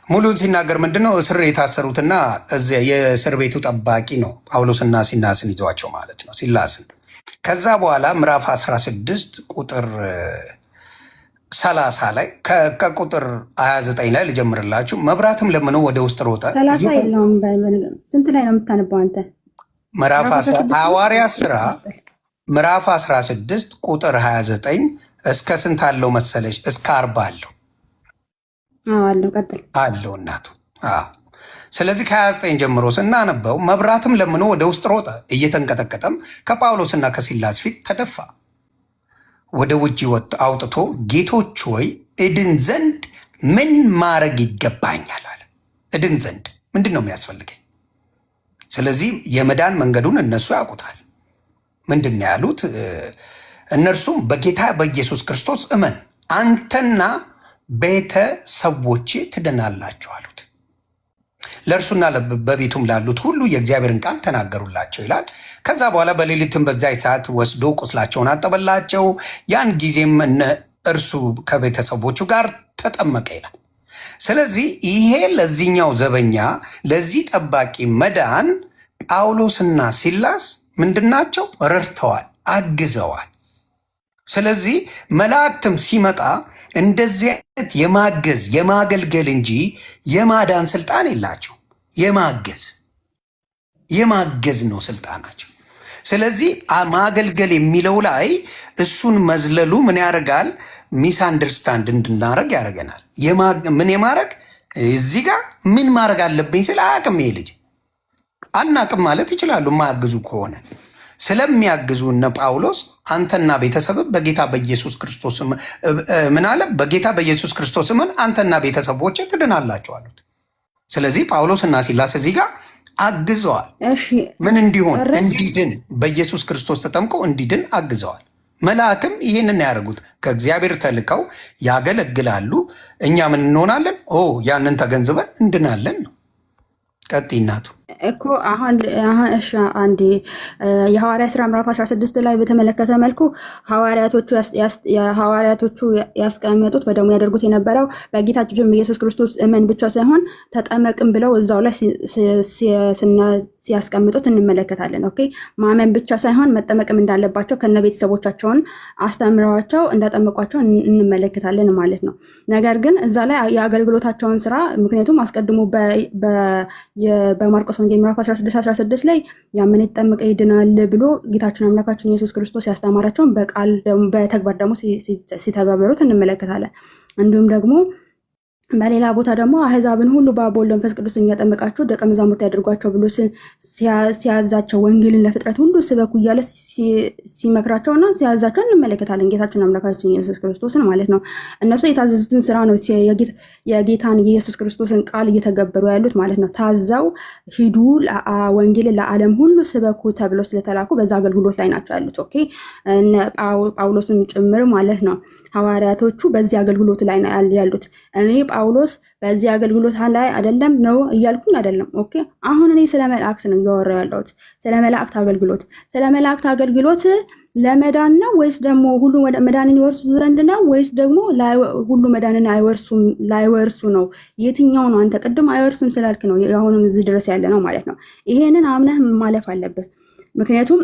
ሙሉን ሲናገር ምንድነው እስር የታሰሩትና እዚያ የእስር ቤቱ ጠባቂ ነው ጳውሎስና ሲላስን ይዘዋቸው ማለት ነው፣ ሲላስን። ከዛ በኋላ ምዕራፍ 16 ቁጥር 30 ላይ ከቁጥር 29 ላይ ልጀምርላችሁ። መብራትም ለምኖ ወደ ውስጥ ሮጠ። 30 የለውም። ስንት ላይ ነው የምታነባው አንተ? ምዕራፍ ሐዋርያት ሥራ ምዕራፍ 16 ቁጥር 29 እስከ ስንት አለው መሰለሽ? እስከ 40 አለው አለው። ቀጥል አለው እናቱ። ስለዚህ ከ29 ጀምሮ ስናነበው መብራትም ለምኖ ወደ ውስጥ ሮጠ፣ እየተንቀጠቀጠም ከጳውሎስና ከሲላስ ፊት ተደፋ። ወደ ውጭ አውጥቶ ጌቶች ሆይ እድን ዘንድ ምን ማድረግ ይገባኛል አለ። እድን ዘንድ ምንድን ነው የሚያስፈልገኝ? ስለዚህ የመዳን መንገዱን እነሱ ያውቁታል። ምንድን ነው ያሉት? እነርሱም በጌታ በኢየሱስ ክርስቶስ እመን አንተና ቤተሰቦች ትድናላችሁ አሉት። ለእርሱና በቤቱም ላሉት ሁሉ የእግዚአብሔርን ቃል ተናገሩላቸው ይላል። ከዛ በኋላ በሌሊትም በዚያ ሰዓት ወስዶ ቁስላቸውን አጠበላቸው። ያን ጊዜም እርሱ ከቤተሰቦቹ ጋር ተጠመቀ ይላል። ስለዚህ ይሄ ለዚህኛው ዘበኛ ለዚህ ጠባቂ መዳን ጳውሎስና ሲላስ ምንድናቸው? ረድተዋል፣ አግዘዋል። ስለዚህ መላእክትም ሲመጣ እንደዚህ አይነት የማገዝ የማገልገል እንጂ የማዳን ስልጣን የላቸው። የማገዝ ነው ስልጣናቸው። ስለዚህ ማገልገል የሚለው ላይ እሱን መዝለሉ ምን ያደርጋል? ሚስ አንደርስታንድ እንድናደርግ ያደርገናል። ምን የማድረግ እዚህ ጋር ምን ማድረግ አለብኝ ስለ አያውቅም። ይሄ ልጅ አናቅም ማለት ይችላሉ የማያግዙ ከሆነ። ስለሚያግዙ እነ ጳውሎስ አንተና ቤተሰብ በጌታ በኢየሱስ ክርስቶስ ምን አለ? በጌታ በኢየሱስ ክርስቶስ ምን አንተና ቤተሰቦች ትድናላችሁ አሉት። ስለዚህ ጳውሎስና ሲላስ እዚህ ጋር አግዘዋል። ምን እንዲሆን? እንዲድን፣ በኢየሱስ ክርስቶስ ተጠምቆ እንዲድን አግዘዋል። መላእክትም ይህንን ያደርጉት ከእግዚአብሔር ተልከው ያገለግላሉ። እኛ ምን እንሆናለን? ያንን ተገንዝበን እንድናለን ነው። ቀጥይ እናቱ እኮ አሁን እሺ አንዴ የሐዋርያት ሥራ ምዕራፍ 16 ላይ በተመለከተ መልኩ ሐዋርያቶቹ ያስቀመጡት በደሙ ያደርጉት የነበረው በጌታችን በኢየሱስ ክርስቶስ እመን ብቻ ሳይሆን ተጠመቅም ብለው እዛው ላይ ሲያስቀምጡት እንመለከታለን። ኦኬ ማመን ብቻ ሳይሆን መጠመቅም እንዳለባቸው ከነ ቤተሰቦቻቸውን አስተምረዋቸው እንዳጠመቋቸው እንመለከታለን ማለት ነው። ነገር ግን እዛ ላይ የአገልግሎታቸውን ስራ ምክንያቱም አስቀድሞ በማርቆስ ወንጌል ምዕራፍ 16 ላይ ያመነ የተጠመቀ ይድናል ብሎ ጌታችን አምላካችን ኢየሱስ ክርስቶስ ያስተማራቸውን በተግባር ደግሞ ሲተገበሩት እንመለከታለን። እንዲሁም ደግሞ በሌላ ቦታ ደግሞ አህዛብን ሁሉ በአብ ወልድ መንፈስ ቅዱስ እያጠመቃችሁ ደቀ መዛሙርት ያድርጓቸው ብሎ ሲያዛቸው ወንጌልን ለፍጥረት ሁሉ ስበኩ እያለ ሲመክራቸውና ሲያዛቸው እንመለከታለን። ጌታችን አምላካችን ኢየሱስ ክርስቶስን ማለት ነው። እነሱ የታዘዙትን ስራ ነው የጌታን የኢየሱስ ክርስቶስን ቃል እየተገበሩ ያሉት ማለት ነው። ታዘው ሂዱ ወንጌልን ለዓለም ሁሉ ስበኩ ተብለው ስለተላኩ በዛ አገልግሎት ላይ ናቸው ያሉት። ኦኬ ጳውሎስን ጭምር ማለት ነው። ሐዋርያቶቹ በዚህ አገልግሎት ላይ ነው ያሉት። እኔ ጳውሎስ በዚህ አገልግሎት ላይ አይደለም ነው እያልኩኝ አይደለም። ኦኬ አሁን እኔ ስለ መላእክት ነው እያወራሁ ያለሁት፣ ስለ መላእክት አገልግሎት። ስለ መላእክት አገልግሎት ለመዳን ነው ወይስ ደግሞ ሁሉ መዳንን ይወርሱ ዘንድ ነው ወይስ ደግሞ ሁሉ መዳንን ላይወርሱ ነው? የትኛው ነው? አንተ ቅድም አይወርሱም ስላልክ ነው አሁንም እዚህ ድረስ ያለ ነው ማለት ነው። ይሄንን አምነህ ማለፍ አለብህ። ምክንያቱም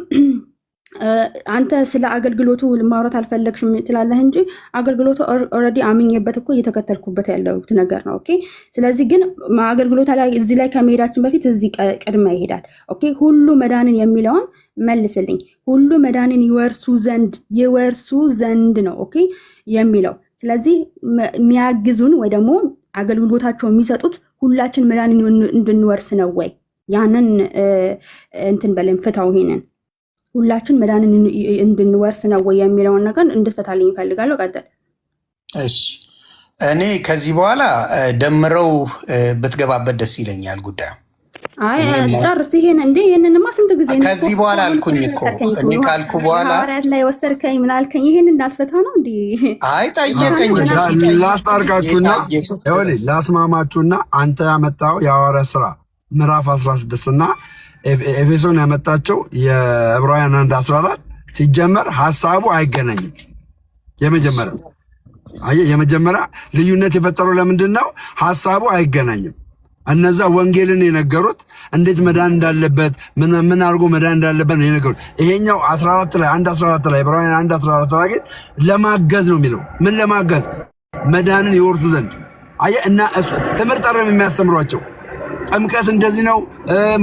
አንተ ስለ አገልግሎቱ ማውራት አልፈለግሽም ትላለህ እንጂ አገልግሎቱ ኦልሬዲ አምኜበት እኮ እየተከተልኩበት ያለሁት ነገር ነው። ኦኬ ስለዚህ ግን አገልግሎት ላይ እዚህ ላይ ከመሄዳችን በፊት እዚህ ቀድማ ይሄዳል። ኦኬ ሁሉ መዳንን የሚለውን መልስልኝ። ሁሉ መዳንን ይወርሱ ዘንድ ነው ኦኬ የሚለው። ስለዚህ የሚያግዙን ወይ ደግሞ አገልግሎታቸው የሚሰጡት ሁላችን መዳንን እንድንወርስ ነው ወይ? ያንን እንትን በለን ፍታው። ይሄንን ሁላችን መዳንን እንድንወርስ ነው ወይ የሚለውን ነገር እንድትፈታልኝ ይፈልጋለሁ። ቀጥል። እሺ እኔ ከዚህ በኋላ ደምረው ብትገባበት ደስ ይለኛል ጉዳዩ። አይ ጨርስ። ይሄንንማ ስንት ጊዜ ነው ከዚህ በኋላ አልኩኝ እኮ እኔ ካልኩ በኋላ ሐዋርያት ላይ ወሰድከኝ ምን አልከኝ? ይሄን እንዳትፈታ ነው እንዴ? አይ ጠየቀኝ። ላስታርቃችሁና ይኸውልህ ላስማማችሁና አንተ ያመጣው የሐዋርያት ሥራ ምዕራፍ 16 እና ኤፌሶን ያመጣቸው የዕብራውያን 1:14 ሲጀመር ሐሳቡ አይገናኝም። የመጀመሪያ ልዩነት የፈጠረው ለምንድን ነው? ሐሳቡ አይገናኝም። እነዛ ወንጌልን የነገሩት እንዴት መዳን እንዳለበት ምን አድርጎ መዳን እንዳለበት ነው የነገሩት። ይሄኛው 14 ላይ 1:14 ላይ ዕብራውያን 1:14 ላይ ግን ለማገዝ ነው የሚለው። ምን ለማገዝ? መዳንን ይወርሱ ዘንድ። አየህ እና ትምህርት ጠረም የሚያስተምሯቸው ጥምቀት እንደዚህ ነው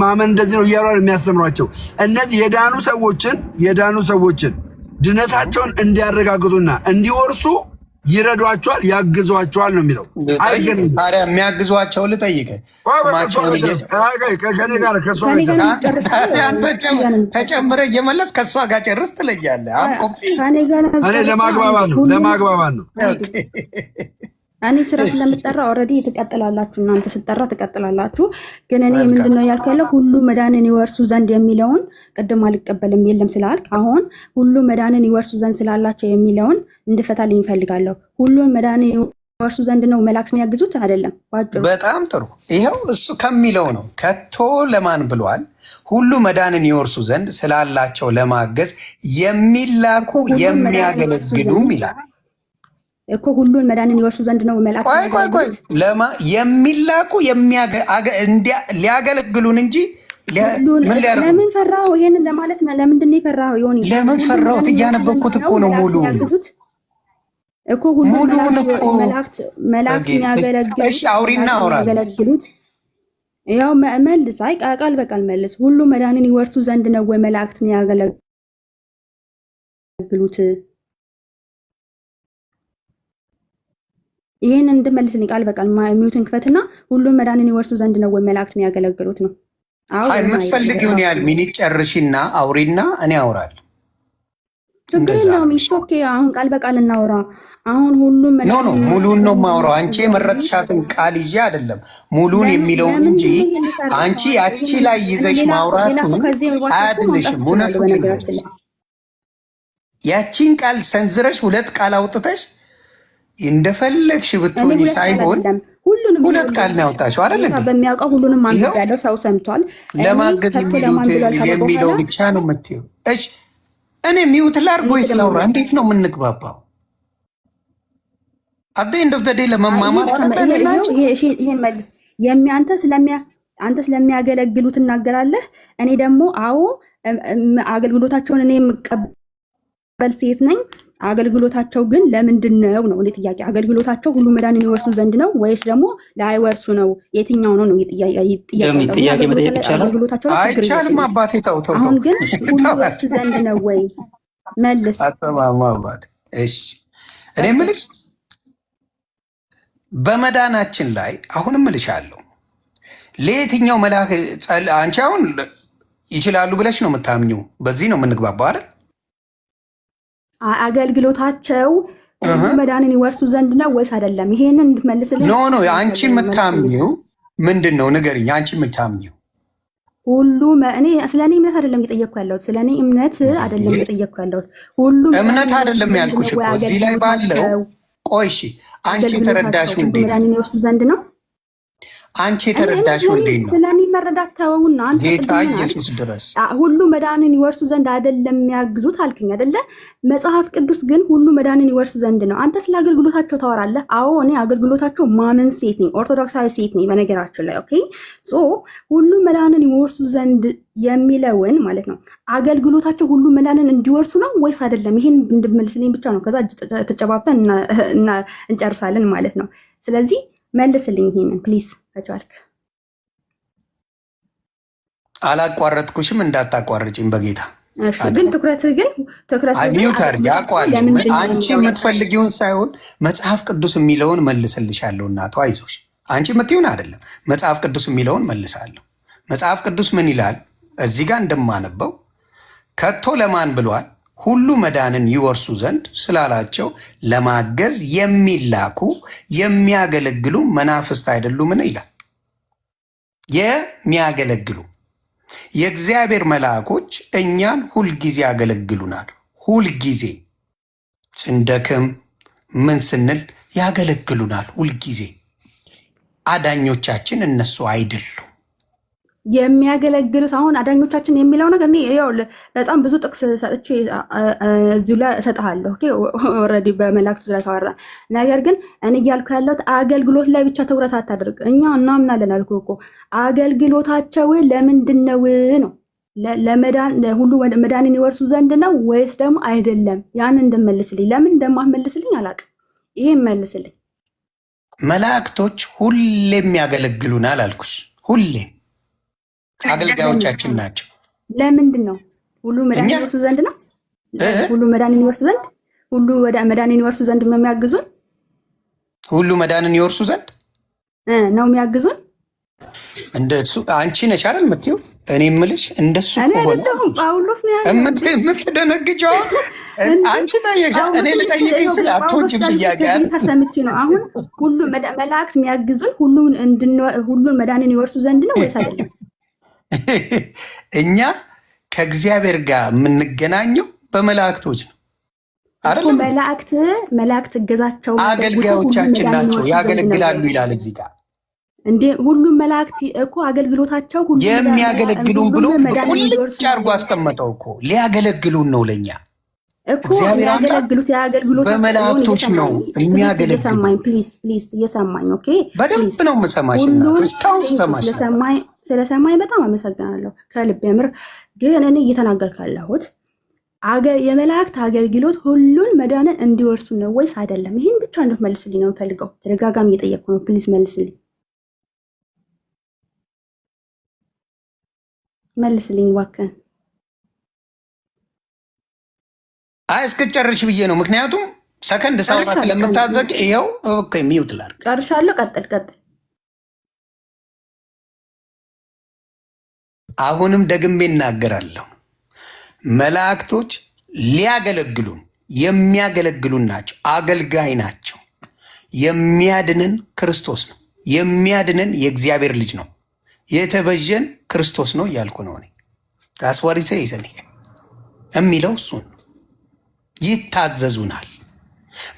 ማመን እንደዚህ ነው እያሉ የሚያስተምሯቸው እነዚህ የዳኑ ሰዎችን ድነታቸውን እንዲያረጋግጡና እንዲወርሱ ይረዷቸዋል፣ ያግዟቸዋል ነው የሚለው። ታዲያ የሚያግዟቸው ልጠይቅህ፣ ከኔ ጋር ከእሷ ተጨምረህ እየመለስ ከእሷ ጋር ጨርስ ትለኛለህ። እኔ ለማግባባት ነው። እኔ ስራ ስለምጠራ ኦልሬዲ ትቀጥላላችሁ፣ እናንተ ስጠራ ትቀጥላላችሁ። ግን እኔ ምንድነው ያልኩ ያለው ሁሉ መዳንን ይወርሱ ዘንድ የሚለውን ቅድም አልቀበልም የለም ስላልክ አሁን ሁሉ መዳንን ይወርሱ ዘንድ ስላላቸው የሚለውን እንድፈታልኝ ይፈልጋለሁ። ሁሉን መዳንን ይወርሱ ዘንድ ነው መላእክት የሚያግዙት አይደለም። በጣም ጥሩ። ይኸው እሱ ከሚለው ነው። ከቶ ለማን ብሏል? ሁሉ መዳንን ይወርሱ ዘንድ ስላላቸው ለማገዝ የሚላኩ የሚያገለግሉም ይላል እኮ። ሁሉን መዳንን ይወርሱ ዘንድ ነው መላእክት የሚላኩ ሊያገለግሉን እንጂ ለምን ፈራው? ይሄንን ለማለት ለምንድን ነው የፈራው? ይሆን ለምን ፈራሁት? እያነበብኩት እኮ ነው ሙሉ እኮ ሁሉን መላእክት የሚያገለግሉት። እሺ አውሪና አውራለሁ። ያው መልስ። አይ ቃል በቃል መልስ። ሁሉ መዳንን ይወርሱ ዘንድ ነው ወይ መላእክት የሚያገለግሉት? ይሄን እንድመልስልኝ ቃል በቃል ሚውትን ክፈትና ሁሉም መዳንን ይወርሱ ዘንድ ነው ወይ መላእክት የሚያገለግሉት ነው? አይ የምትፈልጊውን ያህል ሚኒት ጨርሺና አውሪና እኔ አውራለሁ። ችግር የለውም። ኦኬ አሁን ቃል በቃል እናውራ። አሁን ሁሉም ሙሉን ነው የማውራው። አንቺ የመረጥሻትን ቃል ይዤ አይደለም ሙሉን የሚለውን እንጂ አንቺ ያቺ ላይ ይዘሽ ማውራቱን አያድንሽም። እውነቱን ያቺን ቃል ሰንዝረሽ ሁለት ቃል አውጥተሽ እንደፈለግሽ ብትሆኚ ሳይሆን ሁለት ቃል ነው ያወጣሽው አይደል እንዴ? በሚያውቀው ሁሉንም አንብቤ ያለው ሰው ሰምቷል። ለማገዝ የሚለው ብቻ ነው የምትይው። እሺ እኔ ሚውት ላድርግ ወይስ ላውራ? እንዴት ነው የምንግባባው? አደ እንደ ተደ ለመማማር ይሄን መልስ። አንተ ስለሚያገለግሉ ትናገራለህ። እኔ ደግሞ አዎ አገልግሎታቸውን እኔ የምቀበል ሴት ነኝ። አገልግሎታቸው ግን ለምንድን ነው ነው ጥያቄ። አገልግሎታቸው ሁሉ መዳንን ይወርሱ ዘንድ ነው ወይስ ደግሞ ላይወርሱ ነው? የትኛው ነው ነው ጥያቄ መጠየቅ ይቻላል? አይቻልም አባቴ ተው። አሁን ግን ሁሉ ይወርስ ዘንድ ነው ወይ? መልስ። እሺ እኔ የምልሽ በመዳናችን ላይ አሁንም እልሻለሁ ለየትኛው መልአክ አንቺ አሁን ይችላሉ ብለሽ ነው የምታምኚው? በዚህ ነው የምንግባባው አይደል? አገልግሎታቸው መዳንን ይወርሱ ዘንድ ነው ወይስ አይደለም? ይሄንን እንድትመልስልኝ። ኖ አንቺ የምታምኚው ምንድን ነው ንገሪኝ። አንቺ የምታምኚው ሁሉ እኔ ስለኔ እምነት አይደለም እየጠየቅኩ ያለሁት። ስለኔ እምነት አይደለም እየጠየቅኩ ያለሁት። ሁሉ እምነት አይደለም ያልኩሽ እኮ እዚህ ላይ ባለው ቆይ እሺ፣ አንቺ የተረዳሽው እንዴት ነው? መዳንን ይወርሱ ዘንድ ነው። አንቺ የተረዳሽው እንዴት ነው? ስለኔ መረዳት ተወውና አንተ ጌታ ኢየሱስ ድረስ ሁሉ መዳንን ይወርሱ ዘንድ አይደለም የሚያግዙት አልከኝ አይደለ? መጽሐፍ ቅዱስ ግን ሁሉ መዳንን ይወርሱ ዘንድ ነው። አንተ ስለ አገልግሎታቸው ታወራለህ። አዎ እኔ አገልግሎታቸው ማመን ሴት ነኝ፣ ኦርቶዶክሳዊ ሴት ነኝ በነገራችን ላይ ኦኬ። ሶ ሁሉ መዳንን ይወርሱ ዘንድ የሚለውን ማለት ነው አገልግሎታቸው ሁሉ መዳንን እንዲወርሱ ነው ወይስ አይደለም? ይሄን እንድመልስልኝ ብቻ ነው። ከዛ ተጨባብተን እንጨርሳለን ማለት ነው። ስለዚህ መልስልኝ ይሄንን ፕሊዝ ከቻልክ። አላቋረጥኩሽም፣ እንዳታቋርጭኝ በጌታ እሺ። ግን ትኩረትህ ሚውት አድርጊ። አንቺ የምትፈልጊውን ሳይሆን መጽሐፍ ቅዱስ የሚለውን መልስልሻለሁ። እናቱ አይዞሽ፣ አንቺ የምትይውን አይደለም መጽሐፍ ቅዱስ የሚለውን መልሳለሁ። መጽሐፍ ቅዱስ ምን ይላል? እዚህ ጋር እንደማነበው ከቶ ለማን ብሏል? ሁሉ መዳንን ይወርሱ ዘንድ ስላላቸው ለማገዝ የሚላኩ የሚያገለግሉ መናፍስት አይደሉምን ይላል። የሚያገለግሉ የእግዚአብሔር መልአኮች እኛን ሁልጊዜ ያገለግሉናል። ሁልጊዜ ስንደክም ምን ስንል ያገለግሉናል። ሁልጊዜ አዳኞቻችን እነሱ አይደሉም። የሚያገለግሉት አሁን አዳኞቻችን የሚለው ነገር እኔ ያው በጣም ብዙ ጥቅስ ሰጥቼ እዚሁ ላይ እሰጥሃለሁ። ኦኬ ኦልሬዲ በመላእክቱ ዙሪያ ተዋራ። ነገር ግን እኔ እያልኩ ያለሁት አገልግሎት ላይ ብቻ ትኩረት አታድርግ። እኛ እናምናለን አልኩህ እኮ አገልግሎታቸው ለምንድን ነው? ለመዳን ሁሉ መዳንን ይወርሱ ዘንድ ነው ወይስ ደግሞ አይደለም? ያን እንደመልስልኝ። ለምን እንደማትመልስልኝ አላውቅም። ይሄን መልስልኝ። መላእክቶች ሁሌም ያገለግሉናል አልኩሽ። ሁሌም አገልጋዮቻችን ናቸው። ለምንድን ነው? ሁሉ መዳንን ይወርሱ ዘንድ ነው። ሁሉ መዳንን ይወርሱ ዘንድ ሁሉ መዳንን ይወርሱ ዘንድ ነው የሚያግዙን። ሁሉ መዳንን ይወርሱ ዘንድ ነው የሚያግዙን። እንደሱ አንቺ ነሽ አይደል የምትይው? እኔ የምልሽ እንደሱ ጳውሎስ ነው የምትደነግጨው። አንቺ ጠየቅሽ፣ እኔ ልጠይቅሽ ስለ አትወጪም ጥያቄ ሰምቼ ነው። አሁን ሁሉ መላእክት የሚያግዙን ሁሉን መዳንን ይወርሱ ዘንድ ነው ወይስ አይደለም? እኛ ከእግዚአብሔር ጋር የምንገናኘው በመላእክቶች ነው አይደለም? መላእክት እገዛቸው አገልጋዮቻችን ናቸው፣ ያገለግላሉ ይላል እዚህ ጋር። እንዴ ሁሉም መላእክት እኮ አገልግሎታቸው ሁሉ የሚያገለግሉን ብሎ ቁልጭ አድርጎ አስቀመጠው እኮ። ሊያገለግሉን ነው ለእኛ እኮ የሚያገለግሉት የአገልግሎት በመላእክቶች ነው የሚያገለግሉት። እየሰማኝ ፕሊዝ እየሰማኝ ኦኬ። በደንብ ነው የምሰማሽ። እስካሁን ስሰማሽ ስለሰማኝ በጣም አመሰግናለሁ ከልብ የምር። ግን እኔ እየተናገርኩ ያለሁት የመላእክት አገልግሎት ሁሉን መዳንን እንዲወርሱ ነው ወይስ አይደለም? ይህን ብቻ እንድትመልስልኝ ነው የምፈልገው። ተደጋጋሚ እየጠየቅኩ ነው። ፕሊዝ መልስልኝ እባክህን። እስክጨርሽ ብዬ ነው። ምክንያቱም ሰከንድ ሰዓት ለምታዘግ ይኸው ሚውት ላድርግ። ጨርሻለሁ። ቀጥል። አሁንም ደግሜ እናገራለሁ። መላእክቶች ሊያገለግሉን የሚያገለግሉን ናቸው። አገልጋይ ናቸው። የሚያድንን ክርስቶስ ነው። የሚያድንን የእግዚአብሔር ልጅ ነው። የተበጀን ክርስቶስ ነው እያልኩ ነው እኔ። ታስዋሪሴ ይዘን የሚለው እሱን ይታዘዙናል።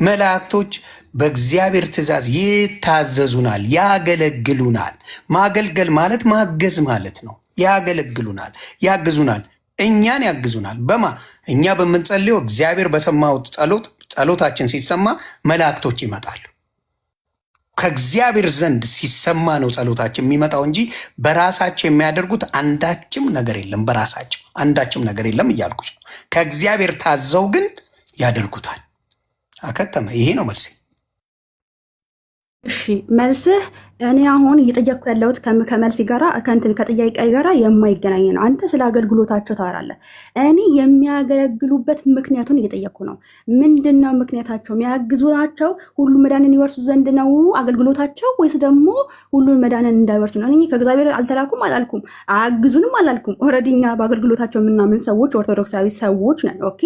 መላእክቶች በእግዚአብሔር ትእዛዝ ይታዘዙናል፣ ያገለግሉናል። ማገልገል ማለት ማገዝ ማለት ነው። ያገለግሉናል፣ ያግዙናል፣ እኛን ያግዙናል። እኛ በምንጸልየው እግዚአብሔር በሰማው ጸሎታችን ሲሰማ መላእክቶች ይመጣሉ። ከእግዚአብሔር ዘንድ ሲሰማ ነው ጸሎታችን የሚመጣው እንጂ በራሳቸው የሚያደርጉት አንዳችም ነገር የለም። በራሳቸው አንዳችም ነገር የለም እያልኩች ነው። ከእግዚአብሔር ታዘው ግን ያደርጉታል። አከተመ። ይሄ ነው መልሴ። እሺ መልስህ እኔ አሁን እየጠየቅኩ ያለሁት ከመልሲ ጋራ ከጥያቄ ጋራ የማይገናኝ ነው። አንተ ስለ አገልግሎታቸው ታወራለህ። እኔ የሚያገለግሉበት ምክንያቱን እየጠየቅኩ ነው። ምንድን ነው ምክንያታቸው? የሚያግዙናቸው ሁሉ መዳንን ይወርሱ ዘንድ ነው አገልግሎታቸው ወይስ ደግሞ ሁሉን መዳንን እንዳይወርሱ ነው? እኔ ከእግዚአብሔር አልተላኩም አላልኩም፣ አያግዙንም አላልኩም። ኦልሬዲ እኛ በአገልግሎታቸው የምናምን ሰዎች ኦርቶዶክሳዊ ሰዎች ነን። ኦኬ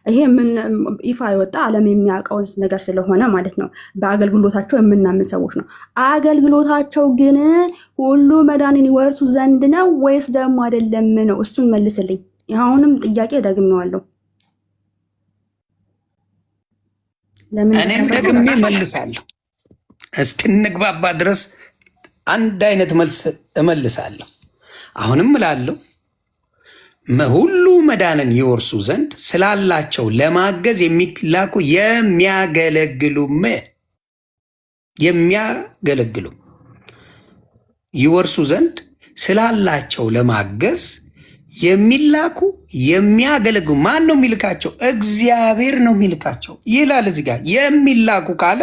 ይሄ ምን ይፋ የወጣ ዓለም የሚያውቀው ነገር ስለሆነ ማለት ነው። በአገልግሎታቸው የምናምን ሰዎች ነው። አገልግሎታቸው ግን ሁሉ መዳንን ይወርሱ ዘንድ ነው ወይስ ደግሞ አይደለም ነው? እሱን መልስልኝ። አሁንም ጥያቄ ደግሜዋለሁ። እኔም ደግሜ መልሳለሁ። እስክንግባባ ድረስ አንድ አይነት መልስ እመልሳለሁ። አሁንም እላለሁ ሁሉ መዳንን ይወርሱ ዘንድ ስላላቸው ለማገዝ የሚላኩ የሚያገለግሉም ይወርሱ ዘንድ ስላላቸው ለማገዝ የሚላኩ የሚያገለግሉ። ማን ነው የሚልካቸው? እግዚአብሔር ነው የሚልካቸው ይላል እዚህ ጋር። የሚላኩ ካለ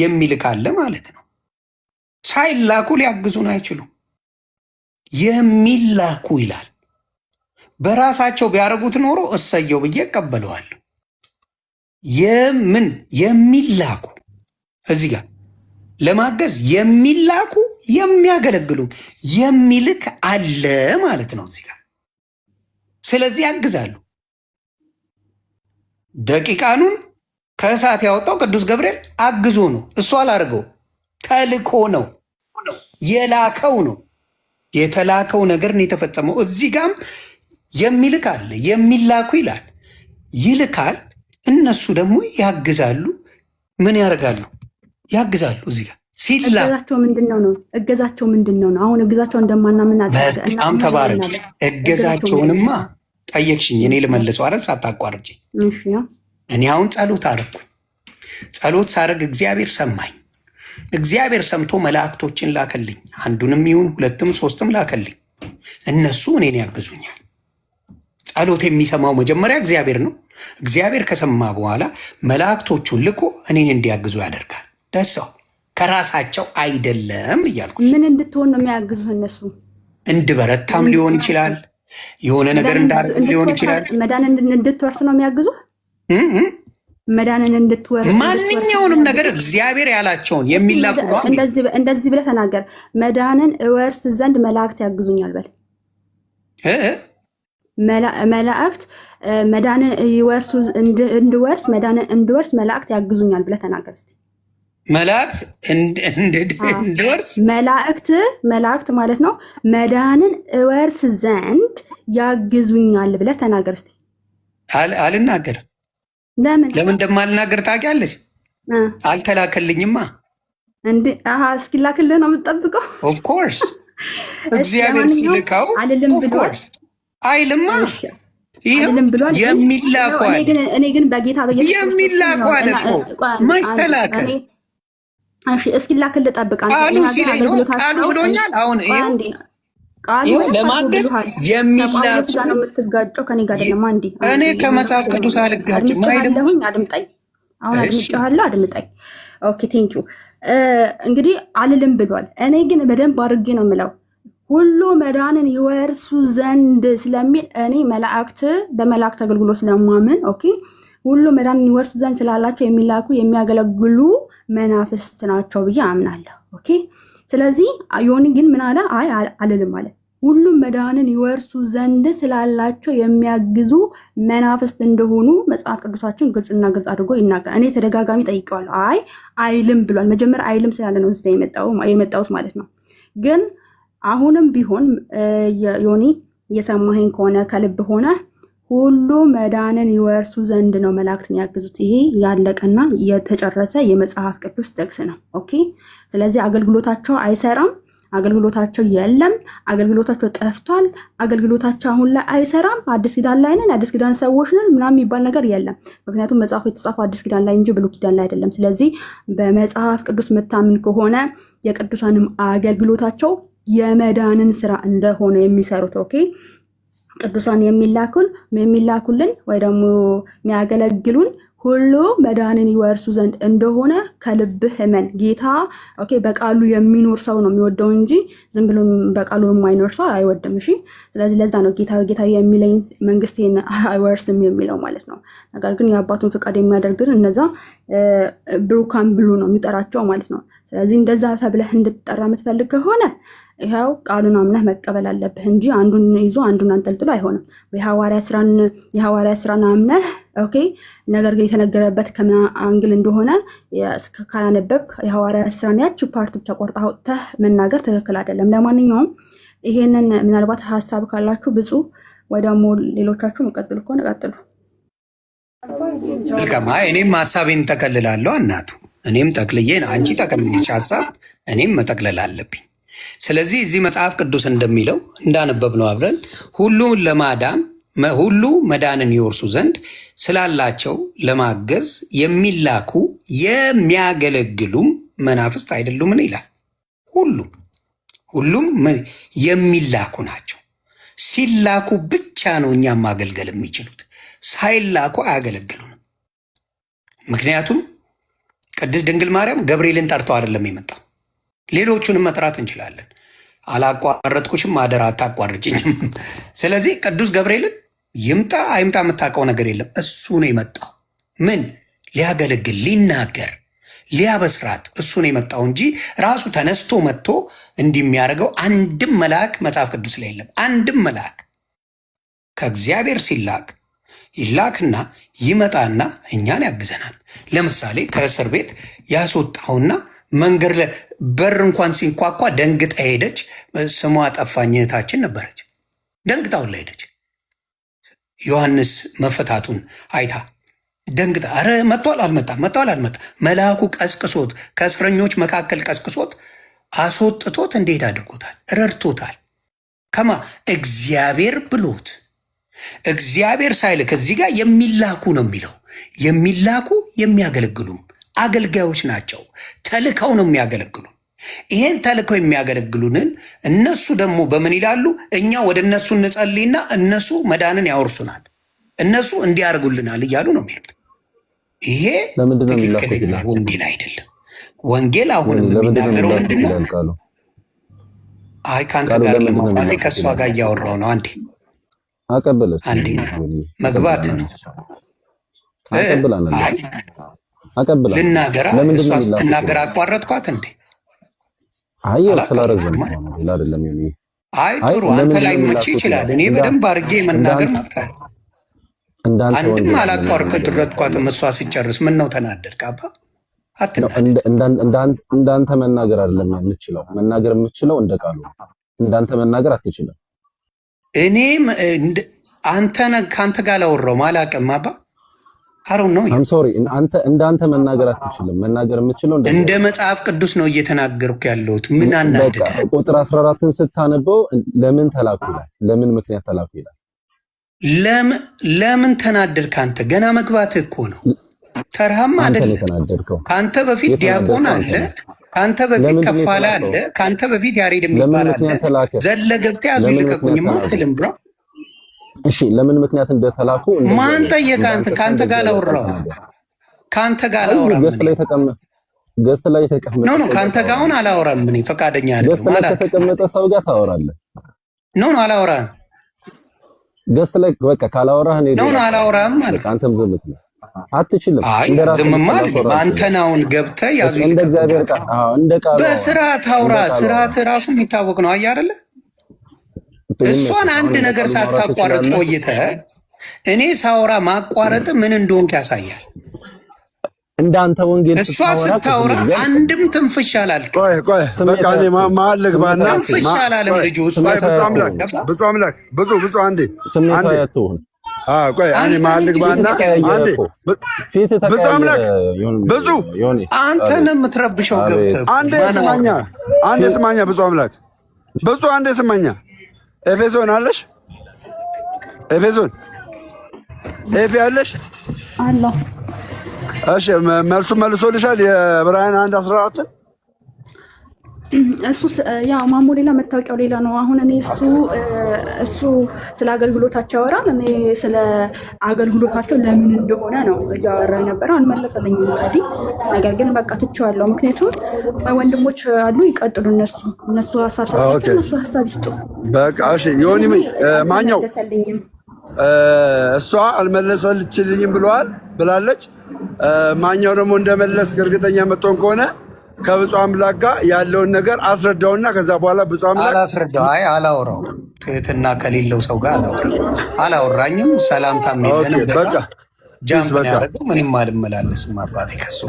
የሚልካለ ማለት ነው። ሳይላኩ ሊያግዙን አይችሉም። የሚላኩ ይላል። በራሳቸው ቢያደርጉት ኖሮ እሰየው ብዬ እቀበለዋለሁ። የሚላኩ እዚህ ጋር ለማገዝ የሚላኩ የሚያገለግሉ የሚልክ አለ ማለት ነው እዚህ ጋር። ስለዚህ ያግዛሉ። ደቂቃኑን ከእሳት ያወጣው ቅዱስ ገብርኤል አግዞ ነው። እሱ አላደርገው፣ ተልኮ ነው፣ የላከው ነው። የተላከው ነገር ነው የተፈጸመው። እዚህ ጋም የሚልክ አለ፣ የሚላኩ ይላል። ይልካል፣ እነሱ ደግሞ ያግዛሉ። ምን ያደርጋሉ? ያግዛሉ። እዚህ ጋር እገዛቸው ምንድን ነው? እገዛቸው ምንድን ነው? አሁን እገዛቸው እንደማናምን በጣም ተባረክ። እገዛቸውንማ ጠየቅሽኝ፣ እኔ ልመልሰው አይደል? ሳታቋርጭ እኔ አሁን ጸሎት አደረኩኝ። ጸሎት ሳደርግ እግዚአብሔር ሰማኝ። እግዚአብሔር ሰምቶ መላእክቶችን ላከልኝ። አንዱንም ይሁን ሁለትም ሶስትም ላከልኝ። እነሱ እኔን ያግዙኛል። ጸሎት የሚሰማው መጀመሪያ እግዚአብሔር ነው። እግዚአብሔር ከሰማ በኋላ መላእክቶቹን ልኮ እኔን እንዲያግዙ ያደርጋል። ደሰው ከራሳቸው አይደለም እያልኩ ምን እንድትሆን ነው የሚያግዙ? እነሱ እንድበረታም ሊሆን ይችላል። የሆነ ነገር እንዳደርግ ሊሆን ይችላል። መዳንን እንድትወርስ ነው የሚያግዙ። መዳንን እንድትወርስ ማንኛውንም ነገር እግዚአብሔር ያላቸውን የሚላኩ ነው። እንደዚህ ብለህ ተናገር። መዳንን እወርስ ዘንድ መላእክት ያግዙኛል በል። መላእክት መዳንን ይወርሱ እንድወርስ መዳንን እንድወርስ መላእክት ያግዙኛል ብለህ ተናገር እስቲ። መላእክት እንድወርስ መላእክት ማለት ነው። መዳንን እወርስ ዘንድ ያግዙኛል ብለህ ተናገር እስቲ። አልናገርም። ለምን እንደማልናገር ታውቂያለሽ? አልተላከልኝማ። እስኪላክልህ ነው የምትጠብቀው? ኦፍኮርስ እግዚአብሔር ሲልካው ኦፍኮርስ አይልማ። አይልም ብሏል። የሚላኩ እኔ ግን በጌታ በኢየሱስ የሚላኩ አለ እኮ መች ተላከ? እሺ እስኪላክልህ ጠብቅ። ቃሉ ሲለኝ ነው ቃሉ ብሎኛል። አሁን ቃሉ ለማገዝ የሚላኩ ነው የምትጋጨው ከኔ ጋር አይደለም። አንዴ እኔ ከመጽሐፍ ቅዱስ አልጋጭም። አይደለም አድምጠኝ። አሁን አድምጫለሁ፣ አድምጠኝ። ኦኬ ቴንክ ዩ። እንግዲህ አልልም ብሏል። እኔ ግን በደንብ አድርጌ ነው የምለው ሁሉ መዳንን ይወርሱ ዘንድ ስለሚል እኔ መላእክት በመላእክት አገልግሎት ስለማምን ኦኬ ሁሉ መዳንን ይወርሱ ዘንድ ስላላቸው የሚላኩ የሚያገለግሉ መናፍስት ናቸው ብዬ አምናለሁ። ኦኬ ስለዚህ ዮኒ ግን ምን አለ? አይ አልልም አለ። ሁሉም መዳንን ይወርሱ ዘንድ ስላላቸው የሚያግዙ መናፍስት እንደሆኑ መጽሐፍ ቅዱሳችን ግልጽና ግልጽ አድርጎ ይናገራል። እኔ ተደጋጋሚ ጠይቀዋለሁ። አይ አይልም ብሏል። መጀመሪያ አይልም ስላለ ነው እዚህ የመጣሁት ማለት ነው። ግን አሁንም ቢሆን ዮኒ እየሰማኸኝ ከሆነ ከልብ ሆነ ሁሉ መዳንን ይወርሱ ዘንድ ነው መላእክት የሚያግዙት። ይሄ ያለቀና የተጨረሰ የመጽሐፍ ቅዱስ ጥቅስ ነው። ኦኬ ስለዚህ አገልግሎታቸው አይሰራም፣ አገልግሎታቸው የለም፣ አገልግሎታቸው ጠፍቷል፣ አገልግሎታቸው አሁን ላይ አይሰራም፣ አዲስ ኪዳን ላይ ነን፣ አዲስ ኪዳን ሰዎች ነን ምናምን የሚባል ነገር የለም። ምክንያቱም መጽሐፉ የተጻፈው አዲስ ኪዳን ላይ እንጂ ብሉይ ኪዳን ላይ አይደለም። ስለዚህ በመጽሐፍ ቅዱስ መታምን ከሆነ የቅዱሳንም አገልግሎታቸው የመዳንን ስራ እንደሆነ የሚሰሩት ኦኬ ቅዱሳን የሚላኩልን ወይ ደግሞ የሚያገለግሉን ሁሉ መዳንን ይወርሱ ዘንድ እንደሆነ ከልብህ እመን። ጌታ ኦኬ በቃሉ የሚኖር ሰው ነው የሚወደው እንጂ ዝም ብሎ በቃሉ የማይኖር ሰው አይወድም። እሺ ስለዚህ ለዛ ነው ጌታ የሚለኝ መንግስቴን አይወርስም የሚለው ማለት ነው። ነገር ግን የአባቱን ፍቃድ የሚያደርግን እነዛ ብሩካን ብሉ ነው የሚጠራቸው ማለት ነው። ስለዚህ እንደዛ ተብለህ እንድትጠራ የምትፈልግ ከሆነ ይኸው ቃሉን አምነህ መቀበል አለብህ እንጂ አንዱን ይዞ አንዱን አንጠልጥሎ አይሆንም። የሐዋርያ ስራን አምነህ ኦኬ ነገር ግን የተነገረበት ከምን አንግል እንደሆነ ካላነበብክ የሐዋርያ ስራን ያቺ ፓርት ብቻ ቆርጣ አውጥተህ መናገር ትክክል አይደለም። ለማንኛውም ይሄንን ምናልባት ሀሳብ ካላችሁ ብፁዕ ወይ ደግሞ ሌሎቻችሁ መቀጥሉ ከሆነ ቀጥሉ። መልካም። እኔም ሀሳቤን ጠቀልላለሁ። እናቱ እኔም ጠቅልዬ አንቺ ጠቅልልሽ ሀሳብ እኔም መጠቅለል አለብኝ። ስለዚህ እዚህ መጽሐፍ ቅዱስ እንደሚለው እንዳነበብነው አብረን ሁሉ መዳንን ይወርሱ ዘንድ ስላላቸው ለማገዝ የሚላኩ የሚያገለግሉም መናፍስት አይደሉምን ይላል። ሁሉም የሚላኩ ናቸው። ሲላኩ ብቻ ነው እኛም ማገልገል የሚችሉት። ሳይላኩ አያገለግሉንም። ምክንያቱም ቅድስት ድንግል ማርያም ገብርኤልን ጠርተው አይደለም የመጣው። ሌሎቹንም መጥራት እንችላለን። አላቋረጥኩሽም፣ አደራ አታቋርጭኝም። ስለዚህ ቅዱስ ገብርኤልን ይምጣ አይምጣ የምታውቀው ነገር የለም። እሱ ነው የመጣው። ምን ሊያገለግል፣ ሊናገር፣ ሊያበስራት እሱ ነው የመጣው እንጂ ራሱ ተነስቶ መጥቶ እንዲህ የሚያደርገው አንድም መልአክ መጽሐፍ ቅዱስ ላይ የለም። አንድም መልአክ ከእግዚአብሔር ሲላክ ይላክና ይመጣና እኛን ያግዘናል። ለምሳሌ ከእስር ቤት ያስወጣውና መንገድ ላይ በር እንኳን ሲንኳኳ ደንግጣ ሄደች። ስሟ ጠፋኝ እህታችን ነበረች። ደንግጣ ሁላ ሄደች። ዮሐንስ መፈታቱን አይታ ደንግጣ ኧረ መጥቷል አልመጣም፣ መጥቷል አልመጣም። መልአኩ ቀስቅሶት ከእስረኞች መካከል ቀስቅሶት አስወጥቶት እንዴት አድርጎታል፣ ረድቶታል። ከማ እግዚአብሔር ብሎት እግዚአብሔር ሳይልክ እዚህ ጋር የሚላኩ ነው የሚለው። የሚላኩ የሚያገለግሉም አገልጋዮች ናቸው። ተልከው ነው የሚያገለግሉ። ይሄን ተልከው የሚያገለግሉንን እነሱ ደግሞ በምን ይላሉ? እኛ ወደ እነሱ እንጸልይና እነሱ መዳንን ያወርሱናል፣ እነሱ እንዲያደርጉልናል እያሉ ነው የሚሉት። ይሄ ትክክለኛ ወንጌል አይደለም። ወንጌል አሁንም የሚናገረው ምንድን ነው? አይ ከአንተ ጋር ለማውጣት ከእሷ ጋር እያወራው ነው። አንዴ አንዴ መግባት ነው። ልናገራ እሷ ስትናገር አቋረጥኳት እንዴ? አይ ስላረዘም አይ ጥሩ፣ አንተ ላይ መቼ ይችላል። እኔ በደንብ አድርጌ መናገር መብታል። አንድም አላቋረጥኳትም። እሷ ሲጨርስ ምን ነው ተናደድክ? አባ እንዳንተ መናገር አይደለም የምችለው። መናገር የምችለው እንደ ቃሉ። እንዳንተ መናገር አትችልም። እኔ ከአንተ ጋር ላወራው አላውቅም። አባ አሩን ነው አም ሶሪ። እንዳንተ መናገር አትችልም። መናገር የምችለው እንደ መጽሐፍ ቅዱስ ነው እየተናገርኩ ያለሁት። ምን አናደደ? ቁጥር 14ን ስታነበው ለምን ተላኩ ይላል። ለምን ምክንያት ተላኩ ይላል። ለምን ተናደድክ? አንተ ገና መግባትህ እኮ ነው። ተርሃም አይደለም። ከአንተ በፊት ዲያቆን አለ፣ ከአንተ በፊት ከፋላ አለ፣ ከአንተ በፊት ያሬድ የሚባል አለ። ዘለ ገብተህ ያዙ ልቀቁኝማ አትልም ብሎ። እሺ ለምን ምክንያት እንደተላኩ ማን ጠየቀህ? ከአንተ ጋር ላወራው ከአንተ ጋር ላወራው ገስት ላይ ተቀመጠ ነው። ከአንተ ጋር አሁን አላወራም። ምን ፈቃደኛ አይደለም ማለት ተቀመጠ ሰው ጋር ታወራለህ? ነው አላወራም። ገስት ላይ በቃ ካላወራህ ነው አላወራም ማለት አንተም ዝም ብለህ አትችልም። ዝምማ አንተን አሁን ገብተህ ያዙ እንደ እግዚአብሔር ቃል እንደ ቃል በስርዓት አውራ። ስርዓት ራሱ የሚታወቅ ነው። አየህ አይደለ? እሷን አንድ ነገር ሳታቋርጥ ቆይተህ እኔ ሳውራ ማቋረጥ ምን እንደሆንክ ያሳያል። እንዳንተ ወንጌል እሷ ስታወራ አንድም ትንፍሽ አላልክ። ቆይ በቃ እኔ መሀል ልግባና ትንፍሽ አላለም ልጁ። እሷ ብዙ አምላክ ብዙ አንዴ ቆይ እኔ መሀል ልግባና አንዴ ብዙ አምላክ ብዙ አንተን የምትረብሸው ገብተህ አንዴ ስማኛ ብዙ አምላክ ብዙ አንዴ ስማኛ። ኤፌሶን አለሽ? ኤፌሶን ኤፌ አለሽ? አለ። እሺ መልሶልሻል። የዕብራውያን 1:14 እሱ ያ ማሞ ሌላ መታወቂያው ሌላ ነው። አሁን እኔ እሱ ስለ አገልግሎታቸው ያወራል። እኔ ስለ አገልግሎታቸው ለምን እንደሆነ ነው እያወራ የነበረው። አልመለሰልኝም እንግዲህ። ነገር ግን በቃ ትቼዋለሁ። ምክንያቱም ወንድሞች አሉ፣ ይቀጥሉ። እነሱ ሀሳብ ሰጣቸው፣ እነሱ ሀሳብ ይስጡ። በቃ እሺ። ዮኒ ማኛው እሷ አልመለሰልችልኝም ብላለች። ማኛው ደግሞ እንደመለስክ እርግጠኛ መጥቶን ከሆነ ከብፁዕ አምላክ ጋር ያለውን ነገር አስረዳውና ከዛ በኋላ ብፁዕ አምላክ አላስረዳው። አይ አላወራው። ትህትና ከሌለው ሰው ጋር አላወራኝም። ሰላምታም የለንም። በቃ ጃምፕ ያደረገው ምንም አልመላለስም። አባቴ ከሱ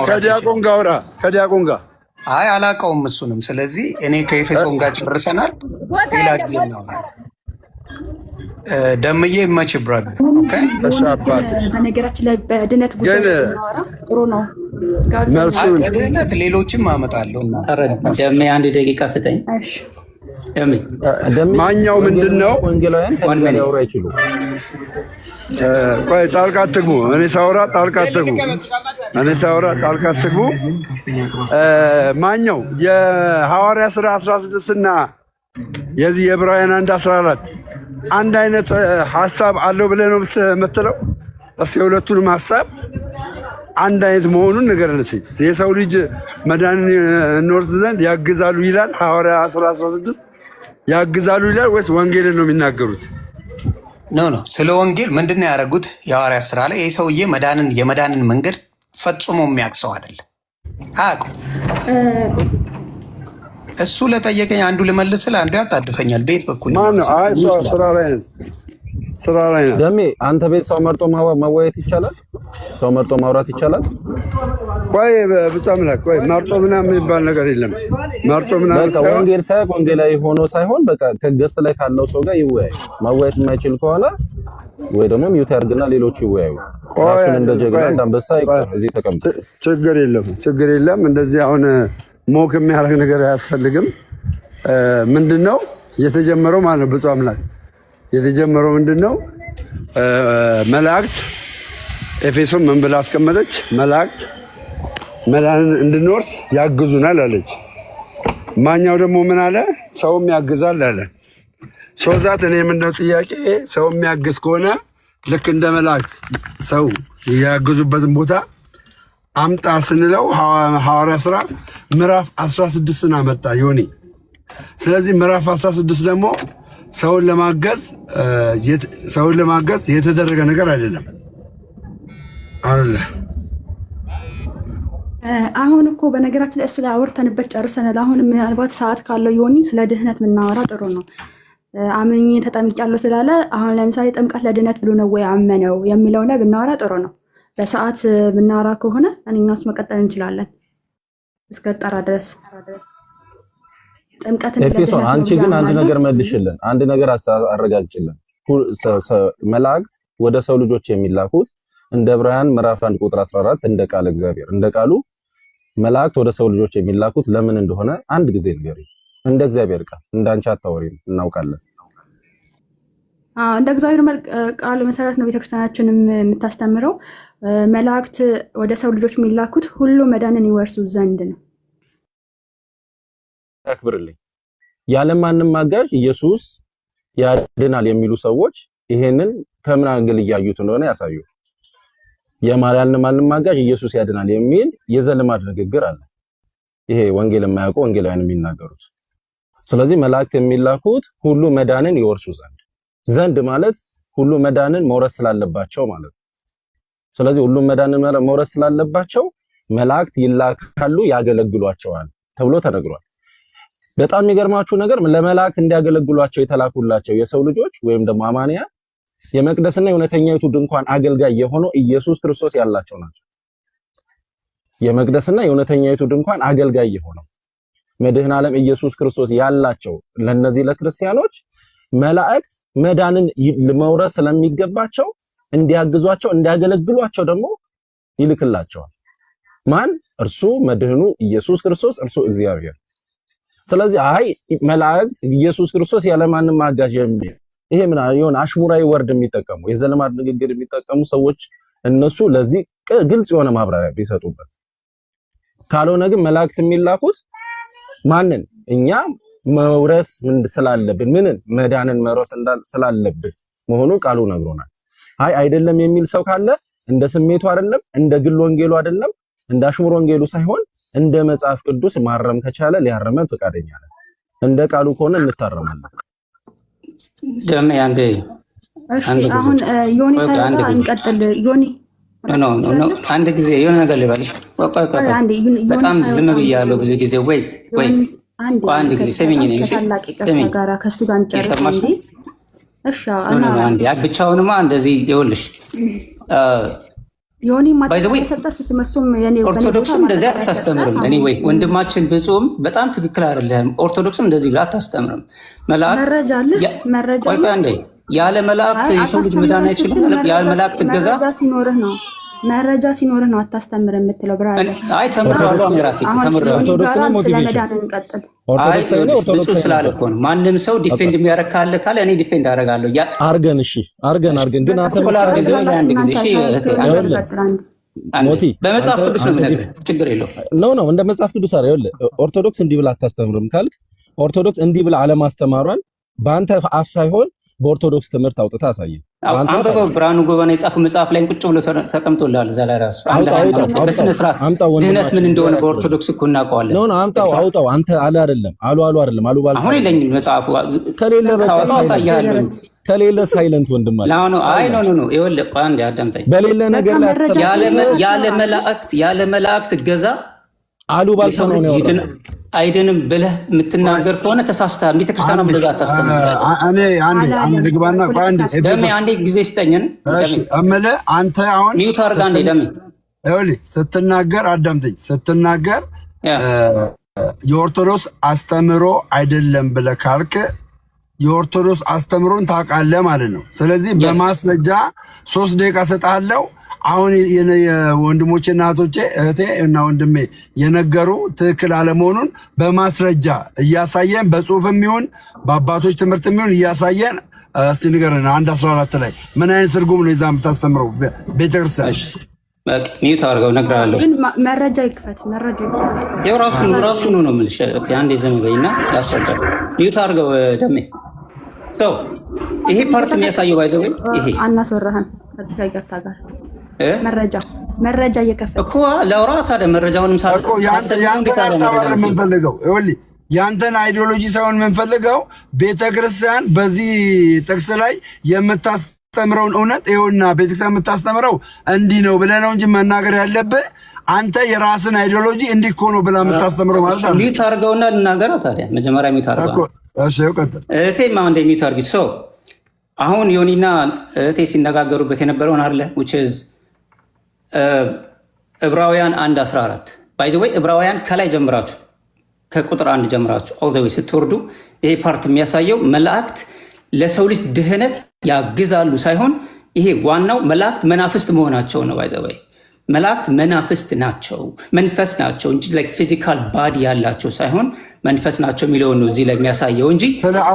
ከዲያቆን ጋር አውራ። ከዲያቆን ጋር አይ አላውቀውም እሱንም። ስለዚህ እኔ ከኤፌሶን ጋር ጨርሰናል። ሌላ ጊዜ እናወራለን። ደምዬ መች ብራድ በነገራችን ላይ በድነት ጉዳይ ብናወራ ጥሩ ነው። ድነት ሌሎችም አመጣለሁ። ደሜ 1 ደቂቃ ስጠኝ። ማኛው ምንድን ነው? ቆይ ጣልቃ አትግቡ። እኔ ሳውራ ጣልቃ አትግቡ። ማኛው የሐዋርያ ሥራ 16 እና የዚህ የዕብራውያን 1:14 አንድ አይነት ሐሳብ አለው ብለህ ነው የምትለው? እስኪ የሁለቱንም ሐሳብ አንድ አይነት መሆኑን ንገረን እስኪ። የሰው ልጅ መዳንን እንወርስ ዘንድ ያግዛሉ ይላል ሐዋርያ ሥራ 16 ያግዛሉ ይላል ወይስ ወንጌልን ነው የሚናገሩት? ኖ ስለ ወንጌል ምንድን ነው ያደረጉት? የሐዋርያት ሥራ ላይ ይህ ሰውዬ የመዳንን መንገድ ፈጽሞ የሚያውቅ ሰው አይደለም፣ አያውቁም። እሱ ለጠየቀኝ አንዱ ልመልስልህ፣ አንዱ ያጣድፈኛል። ቤት በኩል ማነው? አይ ስራ ላይ ነው። ደሜ አንተ ቤት ሰው መርጦ መወያየት ይቻላል? ሰው መርጦ ማውራት ይቻላል? ቆይ በጣም ላይ ቆይ መርጦ ምናምን የሚባል ነገር የለም። መርጦ ምናምን ሳይሆን ወንጌል ሳይሆን ወንጌላዊ ሆኖ ሳይሆን በቃ ከገስት ላይ ካለው ሰው ጋር ይወያይ። ማወያየት የማይችል ከሆነ ወይ ደግሞ ሚውት ያርግና ሌሎቹ ይወያዩ። ራሱን እንደ ጀግና አንበሳ እዚህ ተቀምጦ ችግር የለም። እንደዚህ አሁን ሞክ የሚያደርግ ነገር አያስፈልግም። ምንድነው የተጀመረው ማለት ነው? ብፁዕ አምላክ የተጀመረው ምንድነው? መላእክት ኤፌሶን ምን ብላ አስቀመጠች? መላእክት መዳንን እንድንወርስ ያግዙናል አለች። ማኛው ደግሞ ምን አለ? ሰውም ያግዛል አለ። ሶዛት እኔ ምንድነው ጥያቄ፣ ሰው የሚያግዝ ከሆነ ልክ እንደ መላእክት ሰው ያግዙበትን ቦታ አምጣ ስንለው ሐዋርያ ሥራ ምዕራፍ 16ን አመጣ ዮኒ። ስለዚህ ምዕራፍ 16 ደግሞ ሰውን ለማገዝ የተደረገ ነገር አይደለም አለ። አሁን እኮ በነገራችን ላይ እሱ ላይ አውርተንበት ጨርሰናል። አሁን ምናልባት ሰዓት ካለው ዮኒ ስለ ድህነት ብናወራ ጥሩ ነው። አምኜ ተጠምቄያለሁ ስላለ አሁን ለምሳሌ ጥምቀት ለድህነት ብሎ ነው ወይ አመነው የሚለው ላይ ብናወራ ጥሩ ነው። በሰዓት ብናወራ ከሆነ እኔና እሱ መቀጠል እንችላለን እስከ ጠራ ድረስ ጥምቀት። ኤፌሶን አንቺ ግን አንድ ነገር መልሽልን፣ አንድ ነገር አረጋግጭልን። መላእክት ወደ ሰው ልጆች የሚላኩት እንደ ዕብራውያን ምዕራፍ 1 ቁጥር 14 እንደ ቃል እግዚአብሔር እንደ ቃሉ መላእክት ወደ ሰው ልጆች የሚላኩት ለምን እንደሆነ አንድ ጊዜ ንገሪኝ። እንደ እግዚአብሔር ቃል እንዳንቺ አታወሪም፣ እናውቃለን። እንደ እግዚአብሔር ቃል መሰረት ነው ቤተክርስቲያናችንም የምታስተምረው። መላእክት ወደ ሰው ልጆች የሚላኩት ሁሉ መዳንን ይወርሱ ዘንድ ነው። አክብርልኝ። ያለማንም አጋዥ ኢየሱስ ያድናል የሚሉ ሰዎች ይሄንን ከምን አንግል እያዩት እንደሆነ ያሳዩ። የማርያምን አጋዥ ኢየሱስ ያድናል የሚል የዘልማድ ንግግር አለ። ይሄ ወንጌል የማያውቁ ወንጌላውያን የሚናገሩት። ስለዚህ መላእክት የሚላኩት ሁሉ መዳንን ይወርሱ ዘንድ ማለት ሁሉ መዳንን መውረስ ስላለባቸው ማለት ነው። ስለዚህ ሁሉ መዳንን መውረስ ስላለባቸው መላእክት ይላካሉ፣ ያገለግሏቸዋል ተብሎ ተነግሯል። በጣም የሚገርማችሁ ነገር ለመላእክት እንዲያገለግሏቸው የተላኩላቸው የሰው ልጆች ወይም ደግሞ አማንያን የመቅደስና የእውነተኛይቱ ድንኳን አገልጋይ የሆነው ኢየሱስ ክርስቶስ ያላቸው ናቸው። የመቅደስና የእውነተኛይቱ ድንኳን አገልጋይ የሆነው መድኃኔ ዓለም ኢየሱስ ክርስቶስ ያላቸው ለነዚህ ለክርስቲያኖች መላእክት መዳንን መውረስ ስለሚገባቸው እንዲያግዟቸው እንዲያገለግሏቸው ደግሞ ይልክላቸዋል። ማን? እርሱ መድህኑ ኢየሱስ ክርስቶስ፣ እርሱ እግዚአብሔር። ስለዚህ አይ መላእክት ኢየሱስ ክርስቶስ ያለማንም አጋዥ የሚል ይሄ ምን ይሆን አሽሙራዊ ወርድ የሚጠቀሙ የዘልማድ ንግግር የሚጠቀሙ ሰዎች እነሱ ለዚህ ግልጽ የሆነ ማብራሪያ ቢሰጡበት። ካልሆነ ግን መላእክት የሚላኩት ማንን? እኛ መውረስ ምን ስላለብን ምንን መዳንን መውረስ ስላለብን መሆኑን ቃሉ ነግሮናል። አይ አይደለም የሚል ሰው ካለ እንደ ስሜቱ አይደለም፣ እንደ ግል ወንጌሉ አይደለም፣ እንደ አሽሙር ወንጌሉ ሳይሆን እንደ መጽሐፍ ቅዱስ ማረም ከቻለ ሊያረመን ፈቃደኛ ነን። እንደ ቃሉ ከሆነ እንታረማለን። ደም ያንዴ አሁን ዮኒ ሳይሆን እንቀጥል። ዮኒ አንድ ጊዜ የሆነ ነገር ልበልሽ። በጣም ዝም ብያለሁ ብዙ ጊዜ። ወይት አንድ ጊዜ ስሚኝ ነኝ። እሺ ስሚኝ ጋራ ከሱ ጋር እንጨርስ እንዴ? እሺ አንዴ ብቻውንማ እንደዚህ ይኸውልሽ ዮኒ ማተሰጠሱ ስመሱም የኔ ኦርቶዶክስም እንደዚህ አታስተምርም። እኔ ወይ ወንድማችን ብፁም በጣም ትክክል አይደለም። ኦርቶዶክስም እንደዚህ ብላ አታስተምርም። መረጃ አለ። ቆይ አንዴ ያለ መላእክት የሰው ልጅ መዳን አይችልም። ያለ መላእክት እገዛ መረጃ ሲኖርህ ነው አታስተምር የምትለው። ብራዘር አይ ተምሬዋለሁ፣ ራሴ ተምሬዋለሁ። ኦርቶዶክስ ነው ሞቲቬሽን እንቀጥል። ኦርቶዶክስ ስላለ እኮ ነው። ማንም ሰው ዲፌንድ የሚያደርግ ካለ እኔ ዲፌንድ አደርጋለሁ። አርገን እሺ፣ አርገን ግን አንተ አንድ ጊዜ እሺ፣ ሞቲ በመጽሐፍ ቅዱስ ነው የምነግርህ፣ ችግር የለውም። ነው እንደ መጽሐፍ ቅዱስ አይደል? ይኸውልህ ኦርቶዶክስ እንዲህ ብላ አታስተምርም ካልክ ኦርቶዶክስ እንዲህ ብላ አለማስተማሯን በአንተ አፍ ሳይሆን በኦርቶዶክስ ትምህርት አውጥታ አሳየን። አንበበው ብርሃኑ ጎበና የጻፈው መጽሐፍ ላይ ቁጭ ብሎ ተቀምጦልሃል። እዛ ላይ ራሱ በስነ ስርዓት ድህነት ምን እንደሆነ በኦርቶዶክስ እኮ እናውቀዋለን። ነው አውጣው። አንተ አይደለም አሉ ባል አሁን የለኝም መጽሐፉ ከሌለ አሳያለሁ። ከሌለ ሳይለንት ወንድም አለ። አይ ኖ ይኸውልህ ቆይ አንዴ አዳምጠኝ። በሌለ ነገር ላይ ያለ መላእክት እገዛ አሉ ባልሰ ነው አይደንም ብለህ የምትናገር ከሆነ ተሳስተሃል። ቤተክርስቲያን ነው ብለህ አታስተምር። እኔ አንዴ ልግባና አንዴ ጊዜ ስጠኝን። እሺ አመለ አንተ አሁን ሚውት አድርጋ አንዴ ደሜ ይኸውልህ ስትናገር አዳምጠኝ። ስትናገር የኦርቶዶክስ አስተምሮ አይደለም ብለህ ካልክ የኦርቶዶክስ አስተምሮን ታውቃለህ ማለት ነው። ስለዚህ በማስረጃ 3 ደቂቃ ሰጣለሁ። አሁን የወንድሞቼ እና እህቶቼ እህቴ እና ወንድሜ የነገሩ ትክክል አለመሆኑን በማስረጃ እያሳየን በጽሁፍም ይሁን በአባቶች ትምህርትም ይሁን እያሳየን እስቲ ንገረን። 1:14 ላይ ምን አይነት ትርጉም ነው ይዛ የምታስተምረው ቤተክርስቲያን? ሚዩት አድርገው እነግርሃለሁ። ግን መረጃ ይክፈት። ያው ራሱ ነው የምልሽ። አንዴ ዝም በይና ታስረዳው። ሚዩት አድርገው ደሜ ሰው ይሄ ፓርት የሚያሳየው ባይዘው ይሄ አናስወራህም ከይቅርታ ጋር መረጃ እየከፈተ እኮ ለውራ ታዲያ መረጃውንም እኮ ያንተን ሀሳብ የምንፈልገው ይኸውልህ፣ ያንተን አይዲዮሎጂ ሳይሆን የምንፈልገው ቤተክርስቲያን በዚህ ጥቅስ ላይ የምታስተምረውን እውነት ይኸውና ቤተክርስቲያን የምታስተምረው እንዲህ ነው ብለህ ነው እንጂ መናገር ያለብህ አንተ የራስን አይዲዮሎጂ እንዲህ እኮ ነው ብላ የምታስተምረው ማለት ነው። ሚዩት አድርገውና ልናገረው ታዲያ መጀመሪያ ሚዩት አድርገው። እሺ ቀጥል። እህቴማ እንደ ሚዩት አድርጊት። ሰው አሁን ዮኒና እህቴ ሲነጋገሩበት የነበረውን አለ which is ዕብራውያን 1:14 ባይ ዘ ወይ ዕብራውያን ከላይ ጀምራችሁ ከቁጥር 1 ጀምራችሁ ኦል ዘ ዌይ ስትወርዱ ይሄ ፓርት የሚያሳየው መላእክት ለሰው ልጅ ድህነት ያግዛሉ ሳይሆን ይሄ ዋናው መላእክት መናፍስት መሆናቸው ነው። ባይ ዘ ወይ መላእክት መናፍስት ናቸው፣ መንፈስ ናቸው እንጂ ላይክ ፊዚካል ባዲ ያላቸው ሳይሆን መንፈስ ናቸው የሚለውን ነው እዚህ ላይ የሚያሳየው እንጂ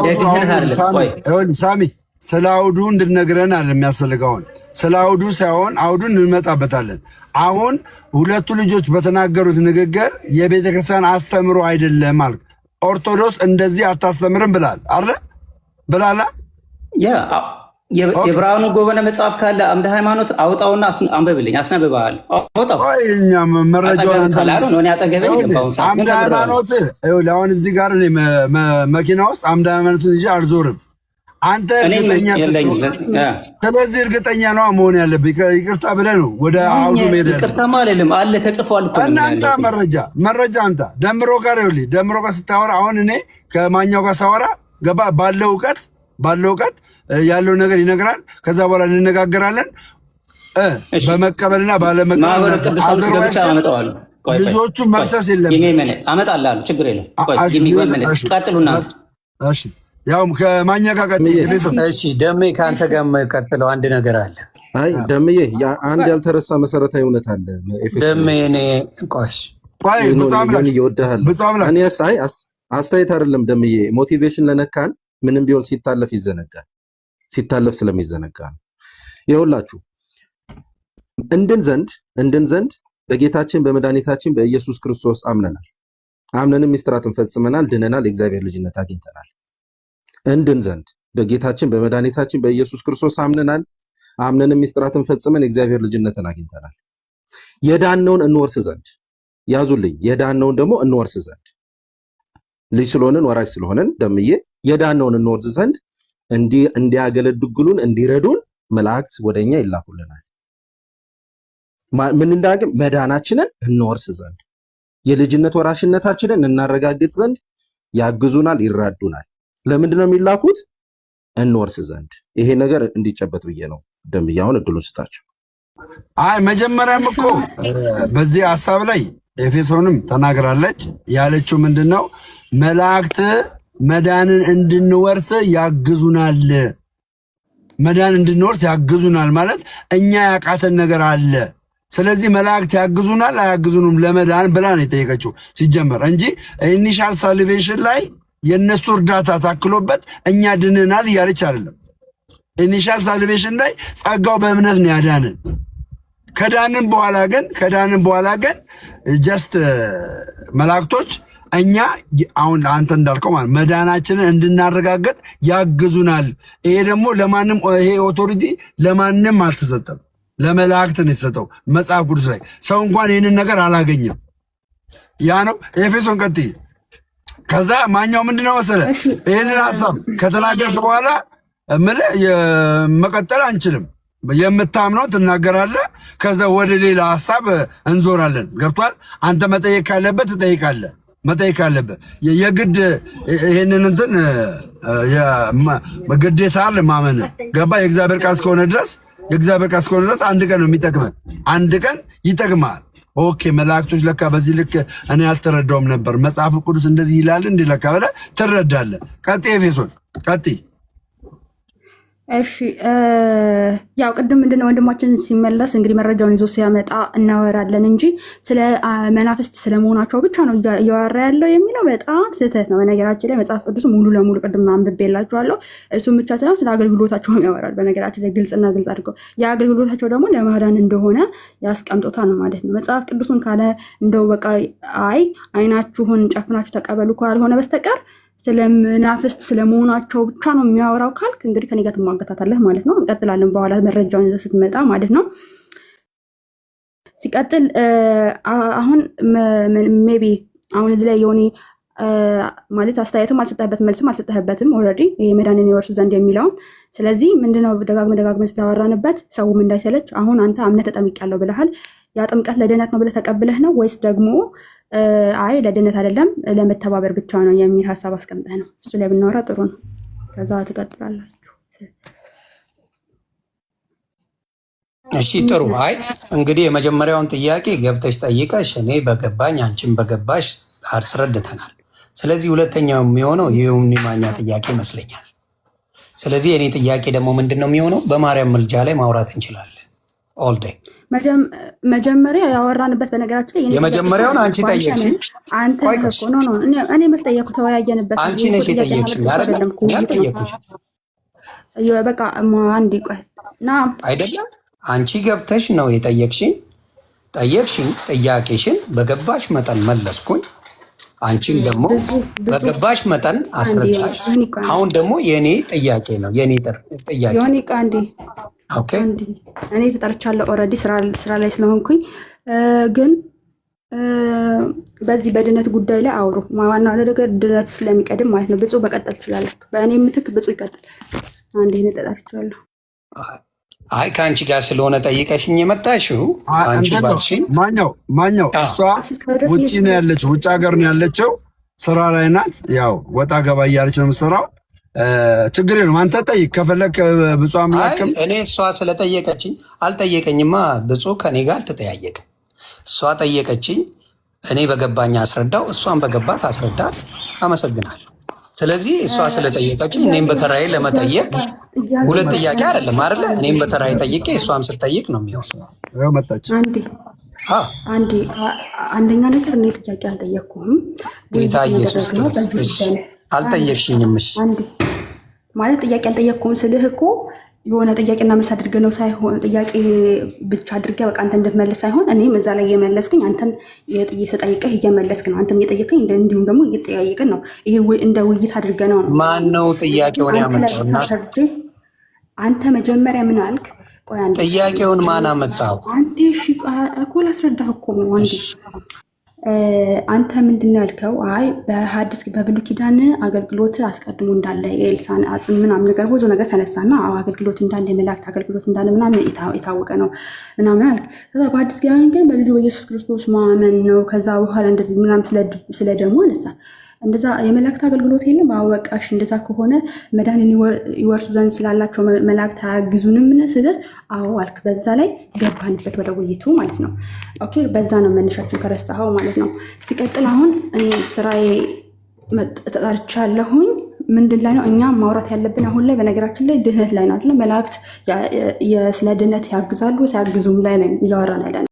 ለድህነት አይደለም። ሳሚ ስለ አውዱ እንድነግረን አለ የሚያስፈልገውን ስለ አውዱ ሳይሆን አውዱን እንመጣበታለን። አሁን ሁለቱ ልጆች በተናገሩት ንግግር የቤተክርስቲያን አስተምሮ አይደለም ማለት ኦርቶዶክስ እንደዚህ አታስተምርም ብላላ የብርሃኑ ጎበነ መጽሐፍ ካለ አምደ ሃይማኖት አውጣውና አንብብልኝ፣ አስነብብሃል። አውጣው አምደ ሃይማኖት አሁን እዚህ ጋር መኪና ውስጥ አምደ ሃይማኖትን ይዤ አልዞርም። አንተ እርግጠኛ ስለዚህ እርግጠኛ ነው መሆን ያለብህ። ይቅርታ ብለህ ነው ወደ አውዱ ሜዳ ይቅርታ ማለልም አለ ተጽፏል እኮ እናንተ መረጃ አንተ ደምሮ ጋር ስታወራ አሁን እኔ ከማኛው ጋር ሳወራ ገባ ባለው እውቀት ያለው ነገር ይነግራል። ከዛ በኋላ እንነጋገራለን። በመቀበልና ባለመቀበል ልጆቹ መክሰስ የለም። አመጣልሃለሁ፣ ችግር የለም። ቀጥሉና እሺ ያው ከማኛ ጋር እሺ ደሜ ከአንተ ጋር የምቀጥለው አንድ ነገር አለ። አይ ደምዬ አንድ ያልተረሳ መሰረታዊ እውነት አለ። ደሜ እኔ ቆይ እኔ አስተያየት አይደለም ደምዬ፣ ሞቲቬሽን ለነካን ምንም ቢሆን ሲታለፍ ይዘነጋል። ሲታለፍ ስለሚዘነጋ ነው። ይኸውላችሁ እንድን ዘንድ በጌታችን በመድኃኒታችን በኢየሱስ ክርስቶስ አምነንም ምስጢራትን ፈጽመናል፣ ድነናል፣ የእግዚአብሔር ልጅነት አግኝተናል። እንድን ዘንድ በጌታችን በመድኃኒታችን በኢየሱስ ክርስቶስ አምነንም ምስጢራትን ፈጽመን የእግዚአብሔር ልጅነትን አግኝተናል። የዳነውን እንወርስ ዘንድ ያዙልኝ፣ የዳነውን ደግሞ እንወርስ ዘንድ ልጅ ስለሆንን ወራሽ ስለሆንን ደምዬ የዳነውን እንወርስ ዘንድ እንዲያገለግሉን እንዲረዱን መላእክት ወደኛ ይላኩልናል። ምን እንዳገም መዳናችንን እንወርስ ዘንድ የልጅነት ወራሽነታችንን እናረጋግጥ ዘንድ ያግዙናል፣ ይራዱናል። ለምንድን ነው የሚላኩት? እንወርስ ዘንድ። ይሄ ነገር እንዲጨበጥ ብዬ ነው ደምዬ አሁን እድሉን ስጣቸው። አይ መጀመሪያም እኮ በዚህ ሐሳብ ላይ ኤፌሶንም ተናግራለች። ያለችው ምንድነው? መላእክት መዳንን እንድንወርስ ያግዙናል። መዳን እንድንወርስ ያግዙናል ማለት እኛ ያቃተን ነገር አለ። ስለዚህ መላእክት ያግዙናል አያግዙንም ለመዳን ብላ ነው የጠየቀችው ሲጀመር እንጂ ኢኒሻል ሳልቬሽን ላይ የነሱ እርዳታ ታክሎበት እኛ ድነናል እያለች አይደለም። ኢኒሻል ሳልቬሽን ላይ ጸጋው በእምነት ነው ያዳንን። ከዳንን በኋላ ግን ጀስት መላእክቶች እኛ አሁን አንተ እንዳልከው ማለት መዳናችንን እንድናረጋግጥ ያግዙናል። ይሄ ደግሞ ለማንም ይሄ ኦቶሪቲ ለማንም አልተሰጠም፣ ለመላእክት ነው የተሰጠው። መጽሐፍ ቅዱስ ላይ ሰው እንኳን ይህንን ነገር አላገኘም። ያ ነው ኤፌሶን ቀጥይ። ከዛ ማኛው ምንድነው መሰለ ይህንን ሐሳብ ከተናገርክ በኋላ መቀጠል አንችልም። የምታምነው ትናገራለህ፣ ከዛ ወደ ሌላ ሐሳብ እንዞራለን። ገብቷል? አንተ መጠየቅ ካለበት ትጠይቃለህ። መጠየቅ ካለበት የግድ ይሄንን እንትን ግዴታ አለ ማመን። ገባ? የእግዚአብሔር ቃል እስከሆነ ድረስ አንድ ቀን ነው የሚጠቅመን፣ አንድ ቀን ይጠቅማል። ኦኬ መላእክቶች ለካ በዚህ ልክ እኔ አልተረዳውም ነበር፣ መጽሐፍ ቅዱስ እንደዚህ ይላል እንዴ ለካ ብለህ ትረዳለህ። ቀጥይ ኤፌሶን ቀጥይ። እሺ ያው ቅድም ምንድነው ወንድማችን ሲመለስ እንግዲህ መረጃውን ይዞ ሲያመጣ እናወራለን እንጂ ስለ መናፍስት ስለመሆናቸው ብቻ ነው እያወራ ያለው የሚለው በጣም ስህተት ነው። በነገራችን ላይ መጽሐፍ ቅዱስ ሙሉ ለሙሉ ቅድም አንብቤላችኋለሁ። እሱም ብቻ ሳይሆን ስለ አገልግሎታቸውም ያወራል። በነገራችን ላይ ግልጽ አድርገው የአገልግሎታቸው ደግሞ ለማዳን እንደሆነ ያስቀምጦታል ማለት ነው። መጽሐፍ ቅዱስን ካለ እንደው በቃ አይናችሁን ጨፍናችሁ ተቀበሉ ካልሆነ በስተቀር ስለ መናፍስት ስለመሆናቸው ብቻ ነው የሚያወራው ካልክ እንግዲህ ከኔ ጋር ትሟገታታለህ ማለት ነው። እንቀጥላለን በኋላ መረጃውን ይዘህ ስትመጣ ማለት ነው። ሲቀጥል አሁን ሜቢ አሁን እዚህ ላይ የሆነ ማለት አስተያየትም አልሰጠህበትም መልስም አልሰጠህበትም ኦልሬዲ ይሄ መዳንን ይወርሱ ዘንድ የሚለውን። ስለዚህ ምንድነው ደጋግመን ስላወራንበት ሰውም እንዳይሰለች አሁን አንተ አምነህ ተጠምቄያለሁ ብለሃል። ያ ጥምቀት ለድነት ነው ብለህ ተቀብለህ ነው ወይስ ደግሞ አይ ለድነት አይደለም ለመተባበር ብቻ ነው የሚል ሀሳብ አስቀምጠህ ነው? እሱ ላይ ብናወራ ጥሩ ነው። ከዛ ትቀጥላላችሁ። እሺ ጥሩ። አይ እንግዲህ የመጀመሪያውን ጥያቄ ገብተሽ ጠይቀሽ እኔ በገባኝ አንቺን በገባሽ አስረድተናል። ስለዚህ ሁለተኛው የሚሆነው የዮኒ ማኛ ጥያቄ ይመስለኛል። ስለዚህ የኔ ጥያቄ ደግሞ ምንድን ነው የሚሆነው? በማርያም ምልጃ ላይ ማውራት እንችላለን ኦል ዴይ። መጀመሪያ ያወራንበት በነገራችን ላይ የመጀመሪያውን አንቺ ጠየቅሽኝ። አንተ እኮ ነው እኔ መች ጠየቅኩ? ተወያየንበት። አንቺ ነሽ የጠየቅሽኝ አይደለም? ያልጠየቅኩሽ በቃ አንድ ቆይ ና አይደለም። አንቺ ገብተሽ ነው የጠየቅሽኝ። ጥያቄሽን በገባሽ መጠን መለስኩኝ። አንቺን ደግሞ በገባሽ መጠን አስረዳሽ። አሁን ደግሞ የኔ ጥያቄ ነው የኔ ጥያቄ ዮኒ ቃንዲ ኦኬ። እኔ ተጠርቻለሁ ኦልሬዲ ስራ ላይ ስለሆንኩኝ፣ ግን በዚህ በድነት ጉዳይ ላይ አውሩ። ዋናው ነገር ድነት ስለሚቀድም ማለት ነው። ብፁዕ በቀጠል ትችላለህ። በእኔ ምትክ ብፁዕ ይቀጥል። አንዴ እኔ ተጠርቻለሁ። አይ ከአንቺ ጋር ስለሆነ ጠይቀሽኝ የመጣሽው አንቺ ባልሽኝ ማኛው እሷ ውጭ ነው ያለችው፣ ውጭ ሀገር ነው ያለችው፣ ስራ ላይ ናት። ያው ወጣ ገባ እያለች ነው የምትሰራው። ችግር የለም አንተ ጠይቅ ከፈለክ ብፁዕ አምላክም። እኔ እሷ ስለጠየቀችኝ አልጠየቀኝማ። ብፁዕ ከኔ ጋር አልተጠያየቅም። እሷ ጠየቀችኝ፣ እኔ በገባኝ አስረዳው፣ እሷን በገባት አስረዳት። አመሰግናለሁ። ስለዚህ እሷ ስለጠየቀችኝ እኔም በተራዬ ለመጠየቅ ሁለት ጥያቄ አይደለም አይደለ? እኔም በተራዬ ጠይቄ እሷም ስትጠይቅ ነው የሚሆነው። መጣች አንደኛ ነገር እኔ ጥያቄ አልጠየቅኩም። ጌታ ኢየሱስ አልጠየቅሽኝም። ማለት ጥያቄ አልጠየቅኩም ስልህ እኮ የሆነ ጥያቄና መልስ አድርገህ ነው ሳይሆን ጥያቄ ብቻ አድርገህ በቃ አንተ እንድትመልስ ሳይሆን እኔም እዛ ላይ እየመለስኩኝ አንተም ስጠይቅህ እየመለስክ ነው። አንተም እየጠየቀኝ እንዲሁም ደግሞ እየጠያየቅን ነው። ይሄ እንደ ውይይት አድርገህ ነው። ማን ነው ጥያቄውን ያመጣው? አንተ መጀመሪያ ምን አልክ? ቆይ አንዴ ጥያቄውን ማን አመጣው? አንዴ እሺ እኮ ላስረዳህ እኮ ነው። አንተ ምንድን ነው ያልከው? አይ በሐዲስ በብሉይ ኪዳን አገልግሎት አስቀድሞ እንዳለ የኤልሳን አጽም ምናምን ነገር ብዙ ነገር ተነሳና አገልግሎት እንዳለ የመላእክት አገልግሎት እንዳለ ምናምን የታወቀ ነው ምናምን አልክ። ከዛ በሐዲስ ኪዳን ግን በልጁ በኢየሱስ ክርስቶስ ማመን ነው። ከዛ በኋላ እንደዚህ ምናምን ስለ ደግሞ አነሳ። እንደዛ የመላእክት አገልግሎት የለም። አወቃሽ እንደዛ ከሆነ መዳንን ይወርሱ ዘንድ ስላላቸው መላእክት አያግዙንም ስልህ አዎ አልክ። በዛ ላይ ገባንበት ወደ ውይይቱ ማለት ነው። ኦኬ በዛ ነው መነሻችን ከረሳኸው ማለት ነው። ሲቀጥል አሁን እኔ ስራዬ ተጠርቻለሁኝ። ምንድን ላይ ነው እኛ ማውራት ያለብን አሁን ላይ? በነገራችን ላይ ድህነት ላይ ነው አይደል? መላእክት ስለ ድህነት ያግዛሉ ሳያግዙም ላይ ነው እያወራን ያለ